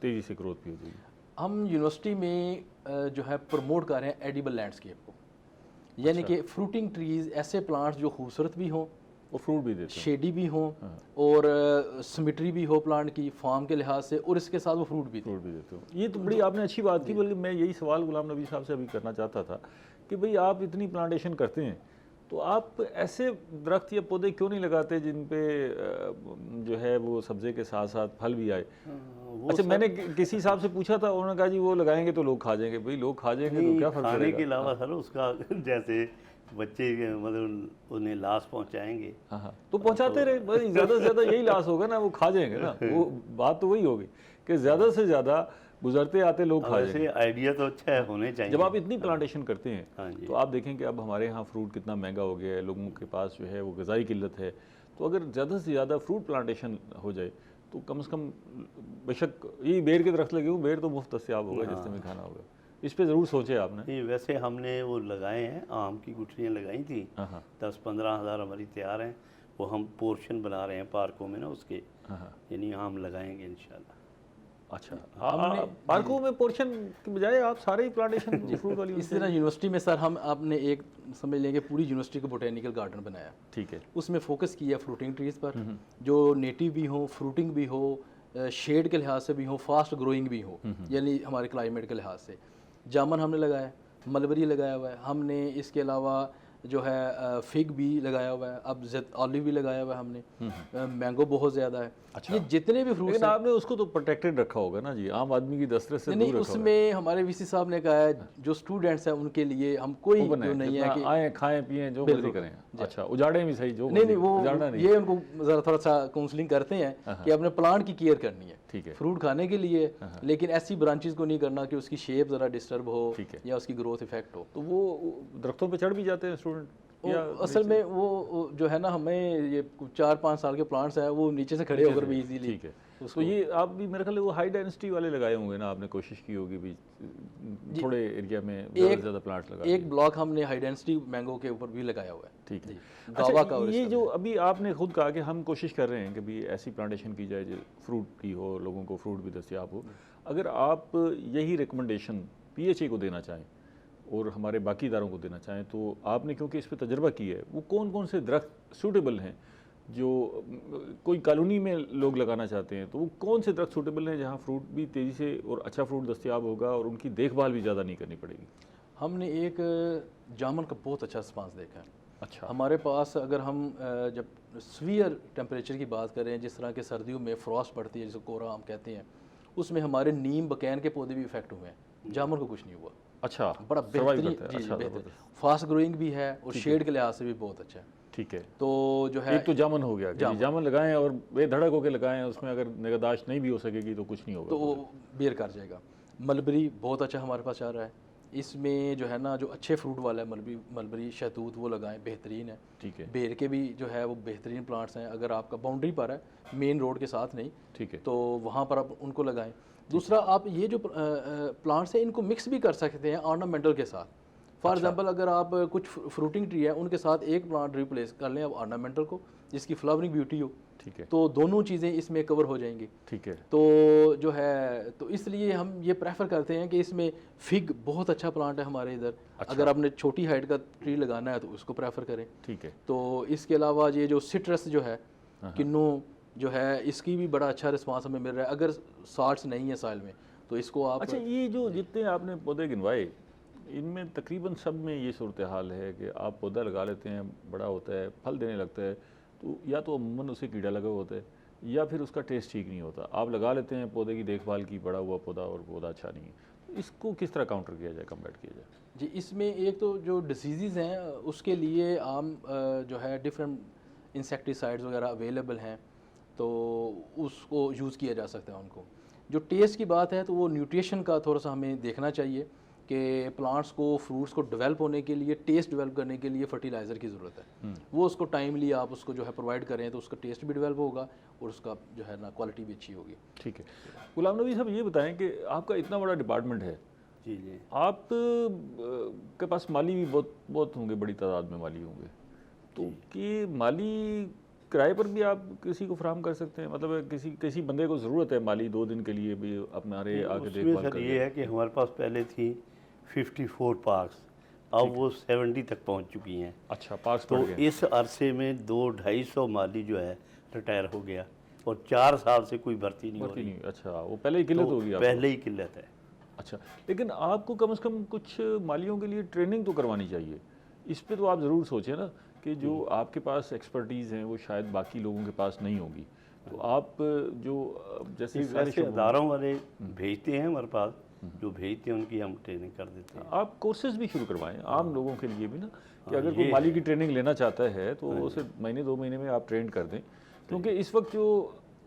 Speaker 1: तेज़ी से ग्रोथ भी हो जाएगी?
Speaker 3: हम यूनिवर्सिटी में जो है प्रमोट कर रहे हैं एडिबल लैंडस्केप को, यानी कि फ्रूटिंग ट्रीज़, ऐसे प्लांट्स जो खूबसूरत भी हों
Speaker 1: और फ्रूट भी देते हैं,
Speaker 3: शेडी भी हों और सिमेट्री भी हो प्लांट की फार्म के लिहाज से, और इसके साथ वो फ्रूट भी
Speaker 1: देते हो। ये तो बड़ी आपने अच्छी बात की, बल्कि मैं यही सवाल गुलाम नबी साहब से अभी करना चाहता था कि भाई आप इतनी प्लांटेशन करते हैं तो आप ऐसे दरख्त या पौधे क्यों नहीं लगाते जिन पे जो है वो सब्जे के साथ साथ फल भी आए? अच्छा, मैंने किसी साहब से पूछा था, उन्होंने कहा जी वो लगाएंगे तो लोग खा जाएंगे। भाई लोग खा जाएंगे तो क्या फर्क पड़ेगा?
Speaker 2: खाने के अलावा सर उसका जैसे बच्चे मतलब उन्हें लाश पहुंचाएंगे,
Speaker 1: हाँ, तो पहुंचाते रहे भाई, ज़्यादा से ज़्यादा यही लाश होगा ना, वो खा जाएंगे ना। वो बात तो वही होगी कि ज़्यादा से ज़्यादा गुजरते आते लोग खा जाएंगे।
Speaker 2: आइडिया तो अच्छा है, होने चाहिए।
Speaker 1: जब आप इतनी प्लांटेशन करते हैं
Speaker 2: हाँ
Speaker 1: तो आप देखें कि अब हमारे यहाँ फ्रूट कितना महंगा हो गया है, लोगों के पास जो है वो ग़िज़ाई किल्लत है, तो अगर ज़्यादा से ज़्यादा फ्रूट प्लांटेशन हो जाए तो कम से कम, बेशक ये बेर के दरख्त लगे हुए, बेर तो मुफ्त दस्तयाब होगा जिससे में खाना होगा, इस पे ज़रूर सोचे आपने?
Speaker 2: नहीं, वैसे हमने वो लगाए हैं, आम की गुठलियाँ लगाई थी, 10-15 हज़ार हमारी तैयार हैं, वो हम पोर्शन बना रहे हैं पार्कों में ना उसके, यानी आम लगाएंगे इंशाल्लाह।
Speaker 1: अच्छा, पार्कों में पोर्शन के बजाय आप सारे ही प्लांटेशन फ्रूट वाली?
Speaker 3: इस तरह यूनिवर्सिटी में सर हम आपने एक समझ लेंगे पूरी यूनिवर्सिटी को बोटेनिकल गार्डन बनाया,
Speaker 1: ठीक है,
Speaker 3: उसमें फोकस किया फ्रूटिंग ट्रीज़ पर, जो नेटिव भी हो, फ्रूटिंग भी हो, शेड के लिहाज से भी हो, फास्ट ग्रोइंग भी हो, यानी हमारे क्लाइमेट के लिहाज से। जामन हमने लगाया है, मलबरी लगाया हुआ है हमने, इसके अलावा जो है फिग भी लगाया हुआ है, अब ऑलिव भी लगाया हुआ है हमने, मैंगो बहुत ज़्यादा है।
Speaker 1: अच्छा,
Speaker 3: ये जितने भी फ्रूट्स हैं
Speaker 1: आपने उसको तो प्रोटेक्टेड रखा होगा ना जी, आम आदमी की दस्तरस से
Speaker 3: नहीं, उसमें हमारे वीसी साहब ने कहा है जो स्टूडेंट्स हैं उनके लिए हम कोई जो नहीं है कि
Speaker 1: आए खाएं पिएं जो मर्जी करें। अच्छा, उजाड़े भी सही, जो
Speaker 3: नहीं वो ये उनको ज़रा थोड़ा सा काउंसलिंग करते हैं कि अपने प्लांट की केयर करनी है,
Speaker 1: ठीक है,
Speaker 3: फ्रूट खाने के लिए, लेकिन ऐसी ब्रांचेस को नहीं करना कि उसकी शेप ज़रा डिस्टर्ब हो या उसकी ग्रोथ इफेक्ट हो।
Speaker 1: तो वो दरख्तों पे चढ़ भी जाते हैं स्टूडेंट?
Speaker 3: असल में वो जो है ना, हमें ये 4-5 साल के प्लांट्स हैं वो नीचे से खड़े होकर भी इजीली,
Speaker 1: ठीक है। तो ये आप भी मेरे ख्याल वो हाई डेंसिटी वाले लगाए होंगे ना, आपने कोशिश की होगी भी थोड़े एरिया में ज़्यादा प्लांट्स लगा।
Speaker 3: एक ब्लॉक हमने हाई डेंसिटी मैंगो के ऊपर भी लगाया हुआ है,
Speaker 1: ठीक है।
Speaker 3: गावा का।
Speaker 1: ये जो अभी आपने खुद कहा कि हम कोशिश कर रहे हैं कि भी ऐसी प्लांटेशन की जाए जो फ्रूट की हो, लोगों को फ्रूट भी दस्तयाब हो, अगर आप यही रिकमेंडेशन PHA को देना चाहें और हमारे बाकी इदारों को देना चाहें, तो आपने क्योंकि इस पर तजर्बा किया है, वो कौन कौन से दरख्त सूटेबल हैं जो कोई कॉलोनी में लोग लगाना चाहते हैं, तो वो कौन से दरख्त सूटेबल हैं जहाँ फ्रूट भी तेज़ी से और अच्छा फ्रूट दस्तयाब होगा और उनकी देखभाल भी ज़्यादा नहीं करनी पड़ेगी?
Speaker 3: हमने एक जामुन का बहुत अच्छा रिस्पांस देखा है।
Speaker 1: अच्छा,
Speaker 3: हमारे पास अगर हम जब सीवियर टेम्परेचर की बात करें, जिस तरह के सर्दियों में फ्रॉस्ट पड़ती है जिसे कोहरा हम कहते हैं, उसमें हमारे नीम बकैन के पौधे भी इफेक्ट हुए हैं, जामुन को कुछ नहीं हुआ।
Speaker 1: अच्छा,
Speaker 3: बड़ा बेहतरीन, जी बेहतरीन, फास्ट ग्रोइंग भी है और शेड के लिहाज से भी बहुत अच्छा है,
Speaker 1: ठीक है।
Speaker 3: तो जो है
Speaker 1: एक तो जामुन हो गया, जामुन लगाएं और बेधड़क होकर लगाएं, उसमें अगर निगहदाश्त नहीं भी हो सकेगी तो कुछ नहीं होगा,
Speaker 3: तो वो बेर कर जाएगा। मलबरी बहुत अच्छा हमारे पास आ रहा है, इसमें जो है ना जो अच्छे फ्रूट वाला है मलबरी शहतूत वो लगाएं, बेहतरीन है, ठीक है। बेर के भी जो है वो बेहतरीन प्लांट्स हैं, अगर आपका बाउंड्री पर है, मेन रोड के साथ नहीं, ठीक है, तो वहाँ पर आप उनको लगाएं। दूसरा, आप ये जो प्लांट्स हैं इनको मिक्स भी कर सकते हैं ऑर्नामेंटल के साथ। फॉर एग्जांपल अगर आप कुछ फ्रूटिंग ट्री है उनके साथ एक प्लांट रिप्लेस कर लें आप ऑर्नामेंटल को, जिसकी फ्लावरिंग ब्यूटी हो, ठीक है, तो दोनों चीज़ें इसमें कवर हो जाएंगी, ठीक है। तो जो है तो इसलिए हम ये प्रेफर करते हैं कि इसमें फिग बहुत अच्छा प्लांट है हमारे इधर। अच्छा। अगर आपने छोटी हाइट का ट्री लगाना है तो उसको प्रेफर करें, ठीक है। तो इसके अलावा ये जो सिट्रस जो है, किन्नू जो है, इसकी भी बड़ा अच्छा रिस्पांस हमें मिल रहा है। अगर साल्ट्स नहीं है सॉइल में तो इसको आप,
Speaker 1: अच्छा, ये जो जितने आपने पौधे गिनवाए इनमें तकरीबन सब में ये सूरत हाल है कि आप पौधा लगा लेते हैं, बड़ा होता है, फल देने लगता है, तो या तो अमूमन उसे कीड़ा लगा होता है या फिर उसका टेस्ट ठीक नहीं होता। आप लगा लेते हैं पौधे की देखभाल की, बड़ा हुआ पौधा और पौधा अच्छा नहीं है, तो इसको किस तरह काउंटर किया जाए, कम्बैट किया जाए?
Speaker 3: जी, इसमें एक तो जो डिसीज़ हैं उसके लिए आम जो है डिफरेंट इंसेक्टिसाइड्स वगैरह अवेलेबल हैं, तो उसको यूज़ किया जा सकता है उनको। जो टेस्ट की बात है तो वो न्यूट्रिशन का थोड़ा सा हमें देखना चाहिए कि प्लांट्स को, फ्रूट्स को डेवलप होने के लिए, टेस्ट डेवलप करने के लिए फर्टिलाइज़र की ज़रूरत है। वो उसको टाइमली आप उसको जो है प्रोवाइड करें तो उसका टेस्ट भी डेवलप होगा और उसका जो है ना क्वालिटी भी अच्छी होगी।
Speaker 1: ठीक है। गुलाम नबी साहब, ये बताएं कि आपका इतना बड़ा डिपार्टमेंट है,
Speaker 2: जी जी,
Speaker 1: आप के पास माली भी बहुत बहुत होंगे, बड़ी तादाद में माली होंगे, तो कि माली किराए पर भी आप किसी को फराहम कर सकते हैं? मतलब किसी बंदे को ज़रूरत है माली 2 दिन के लिए भी हमारे आके
Speaker 2: उसमें
Speaker 1: देखभाल
Speaker 2: सर
Speaker 1: कर
Speaker 2: ये है कि हमारे पास पहले थी 54 पार्क्स, अब वो 70 तक पहुंच चुकी हैं।
Speaker 1: अच्छा, पार्क्स
Speaker 2: तो
Speaker 1: पड़ गए।
Speaker 2: इस अरसे में 200-250 माली जो है रिटायर हो गया और 4 साल से कोई भर्ती नहीं हो
Speaker 1: भर्ती
Speaker 2: रही।
Speaker 1: नहीं, अच्छा, वो पहले ही किल्लत
Speaker 2: तो
Speaker 1: होगी आपको।
Speaker 2: पहले ही किल्लत है।
Speaker 1: अच्छा, लेकिन आपको कम से कम कुछ मालियों के लिए ट्रेनिंग तो करवानी चाहिए। इस पे तो आप ज़रूर सोचें ना कि जो आपके पास एक्सपर्टीज़ हैं वो शायद बाकी लोगों के पास नहीं होगी। तो आप जो जैसे सारे
Speaker 2: वैसे
Speaker 1: शोबों में-
Speaker 2: अदारों वाले भेजते हैं हमारे पास, जो भेजते हैं उनकी हम ट्रेनिंग कर देते हैं।
Speaker 1: आप कोर्सेज भी शुरू करवाएं आम लोगों के लिए भी ना, कि
Speaker 2: हाँ,
Speaker 1: अगर कोई
Speaker 2: ये
Speaker 1: माली
Speaker 2: है।
Speaker 1: की ट्रेनिंग लेना चाहता है तो उसे महीने 2 महीने में आप ट्रेन कर दें, क्योंकि इस वक्त जो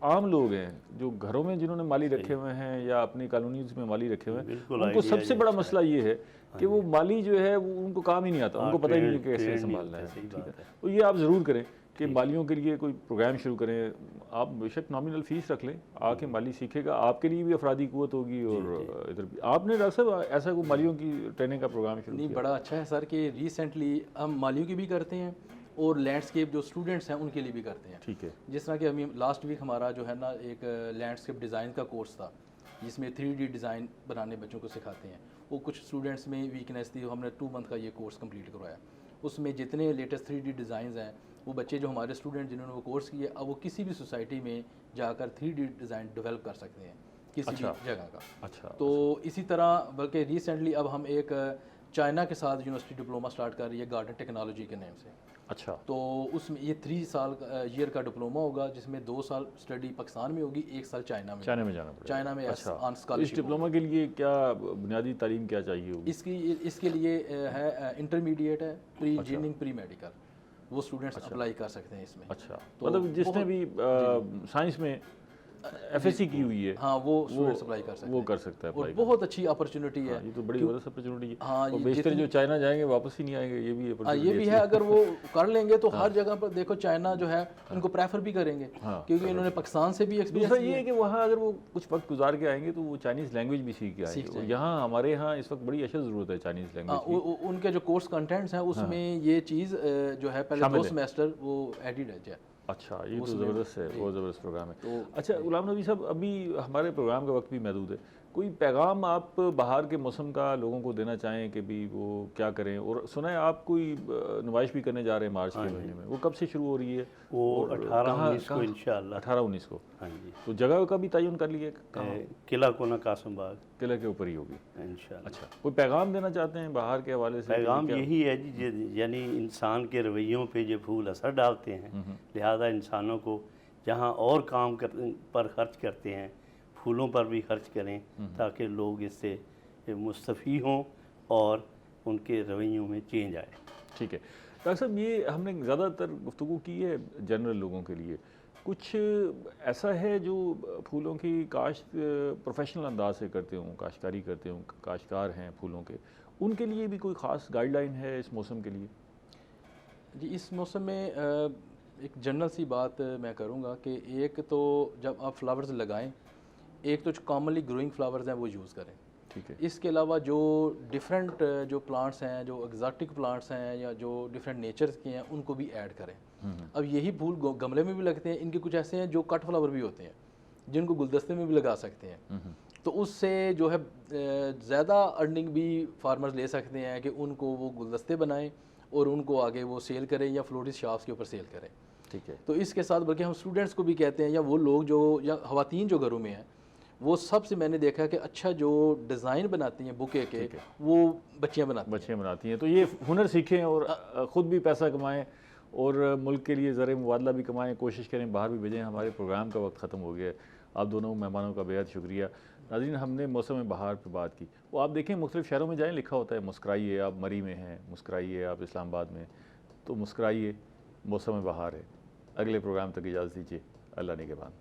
Speaker 1: आम लोग हैं जो घरों में जिन्होंने माली रखे हुए हैं या अपनी कॉलोनीज में माली रखे हुए हैं,
Speaker 2: बिल्कुल
Speaker 1: उनको
Speaker 2: idea
Speaker 1: सबसे
Speaker 2: ये
Speaker 1: बड़ा
Speaker 2: अच्छा
Speaker 1: मसला ये है कि वो माली जो है वो उनको काम ही नहीं आता, उनको पता ही नहीं है कि कैसे
Speaker 2: ट्रेन नहीं
Speaker 1: संभालना
Speaker 2: होता,
Speaker 1: है।
Speaker 2: सही
Speaker 1: ठीक
Speaker 2: बात
Speaker 1: है,
Speaker 2: है।
Speaker 1: तो ये आप ज़रूर करें कि मालियों के लिए कोई प्रोग्राम शुरू करें। आप बेशक नॉमिनल फ़ीस रख लें, आके माली सीखेगा, आपके लिए भी अफरादी क़ुव्वत होगी और इधर भी। आपने डॉक्टर साहब ऐसा कोई मालियों की ट्रेनिंग का प्रोग्राम शुरू
Speaker 3: नहीं,
Speaker 1: किया?
Speaker 3: बड़ा अच्छा है सर कि रिसेंटली हम मालियों की भी करते हैं और लैंडस्केप जो स्टूडेंट्स हैं उनके लिए भी करते हैं।
Speaker 1: ठीक है।
Speaker 3: जिस तरह कि अभी लास्ट वीक हमारा जो है ना एक लैंडस्केप डिज़ाइन का कोर्स था, जिसमें 3D डिज़ाइन बनाने बच्चों को सिखाते हैं। वो कुछ स्टूडेंट्स में वीकनेस थी, हमने 2 मंथ का ये कोर्स कंप्लीट करवाया। उसमें जितने लेटेस्ट 3D डिज़ाइंस हैं, वो बच्चे जो हमारे स्टूडेंट जिन्होंने वो कोर्स किए, अब वो किसी भी सोसाइटी में जाकर 3D डिज़ाइन डेवलप कर सकते हैं किसी
Speaker 1: अच्छा।
Speaker 3: भी जगह का।
Speaker 1: अच्छा,
Speaker 3: तो इसी तरह बल्कि रिसेंटली अब हम एक चाइना के साथ यूनिवर्सिटी डिप्लोमा स्टार्ट कर रही है गार्डन टेक्नोलॉजी के नेम से।
Speaker 1: अच्छा,
Speaker 3: तो उसमें ये 3 साल ईयर का डिप्लोमा होगा, जिसमें 2 साल स्टडी पाकिस्तान में होगी, 1 साल चाइना में।
Speaker 1: चाइना में जाना पड़ेगा।
Speaker 3: चाइना में
Speaker 1: अच्छा,
Speaker 3: ऑन
Speaker 1: इस
Speaker 3: स्कॉलरशिप।
Speaker 1: डिप्लोमा के लिए क्या बुनियादी तालीम क्या चाहिए होगी?
Speaker 3: इसके लिए है इंटरमीडिएट है, प्री इंजीनियरिंग, प्री मेडिकल, वो स्टूडेंट्स अप्लाई कर सकते हैं इसमें।
Speaker 1: अच्छा,
Speaker 3: तो
Speaker 1: मतलब जिसने भी साइंस में एफएससी की हुई है,
Speaker 3: हाँ, वो स्टूडेंट्स अप्लाई कर सकते हैं।
Speaker 1: वो कर सकता है
Speaker 3: और
Speaker 1: अप्लाई।
Speaker 3: बहुत अच्छी अपॉर्चुनिटी है।
Speaker 1: ये तो बड़ी ज़बरदस्त अपॉर्चुनिटी है।
Speaker 3: हाँ,
Speaker 1: और
Speaker 3: ये
Speaker 1: बेशतर जो चाइना जाएंगे वापस ही नहीं आएंगे, ये भी
Speaker 3: हाँ,
Speaker 1: अपॉर्चुनिटी
Speaker 3: ये भी है। अगर वो कर लेंगे तो हर जगह पर देखो चाइना जो है उनको प्रेफर भी करेंगे,
Speaker 1: हाँ,
Speaker 3: क्योंकि इन्होंने पाकिस्तान से भी
Speaker 1: दूसरा
Speaker 3: एक्सपीरियंस
Speaker 1: ये है कि वहाँ अगर वो कुछ वक्त गुजार के आएंगे तो वो चाइनीज़ लैंग्वेज भी सीख के आएंगे। और यहाँ हमारे यहाँ इस वक्त बड़ी अशद ज़रूरत है चाइनीज़ लैंग्वेज की।
Speaker 3: उनके जो कोर्स कंटेंट्स हैं उसमें ये चीज़ जो है पहले 2 सेमेस्टर वो एडिड है।
Speaker 1: अच्छा, ये तो ज़बरदस्त है, बहुत ज़बरदस्त प्रोग्राम है।
Speaker 3: तो
Speaker 1: अच्छा गुलाम नबी साहब, अभी हमारे प्रोग्राम का वक्त भी महदूद है, कोई पैगाम आप बाहर के मौसम का लोगों को देना चाहें कि भी वो क्या करें? और सुना है आप कोई नुमाइश भी करने जा रहे हैं मार्च के महीने में, वो कब से शुरू हो रही है?
Speaker 2: वो 18-19 को इंशाअल्लाह।
Speaker 1: 18-19 को।
Speaker 2: हाँ जी,
Speaker 1: तो जगह का भी तयन कर लिए?
Speaker 2: किला कोना कासम बाग
Speaker 1: किले के ऊपर ही होगी
Speaker 2: इंशाअल्लाह।
Speaker 1: अच्छा, कोई पैगाम देना चाहते हैं बाहर के हवाले से?
Speaker 2: पैगाम यही है जी, यानी इंसान के रवैयों पे जो फूल असर डालते हैं, लिहाजा इंसानों को जहाँ और काम पर खर्च करते हैं, फूलों पर भी खर्च करें ताकि लोग इससे मुस्तफ़ी हों और उनके रवैयों में चेंज आए।
Speaker 1: ठीक है डॉक्टर साहब, ये हमने ज़्यादातर गुफ्तगू की है जनरल लोगों के लिए। कुछ ऐसा है जो फूलों की काश्त प्रोफेशनल अंदाज से करते हों, काश्तकारी करते हों, काश्तकार हैं फूलों के, उनके लिए भी कोई ख़ास गाइडलाइन है इस मौसम के लिए?
Speaker 3: जी, इस मौसम में एक जनरल सी बात मैं करूँगा कि एक तो जब आप फ्लावर्स लगाएं, एक तो जो कॉमनली ग्रोइंग फ्लावर्स हैं वो यूज़ करें।
Speaker 1: ठीक है।
Speaker 3: इसके अलावा जो डिफरेंट जो प्लांट्स हैं, जो एग्जॉटिक प्लांट्स हैं या जो डिफरेंट नेचर के हैं, उनको भी ऐड करें। अब यही फूल गमले में भी लगते हैं, इनके कुछ ऐसे हैं जो कट फ्लावर भी होते हैं जिनको गुलदस्ते में भी लगा सकते हैं। तो उससे जो है ज़्यादा अर्निंग भी फार्मर्स ले सकते हैं कि उनको वो गुलदस्ते बनाएं और उनको आगे वो सेल करें या फ्लोरिस्ट शॉप्स के ऊपर सेल करें।
Speaker 1: ठीक है।
Speaker 3: तो इसके साथ बल्कि हम स्टूडेंट्स को भी कहते हैं या वो लोग जो या ख़वातीन जो घरों में हैं, वो सबसे मैंने देखा कि अच्छा जो डिज़ाइन बनाती हैं बुके के, वो बच्चियाँ बनाती हैं।
Speaker 1: तो ये हुनर सीखें और ख़ुद भी पैसा कमाएं और मुल्क के लिए ज़र मुबादला भी कमाएं, कोशिश करें बाहर भी भेजें। हमारे प्रोग्राम का वक्त ख़त्म हो गया है। आप दोनों मेहमानों का बेहद शुक्रिया। नाज़रीन, हमने मौसम बहार पर बात की। वो आप देखें मुख्तलिफ़ शहरों में जाएँ, लिखा होता है मुस्कुराइए, आप मरी में हैं, मुस्कुराइए आप इस्लामाबाद में, तो मुस्कुराइए, मौसम बहार है। अगले प्रोग्राम तक इजाज़त दीजिए। अल्लाह निगहबान।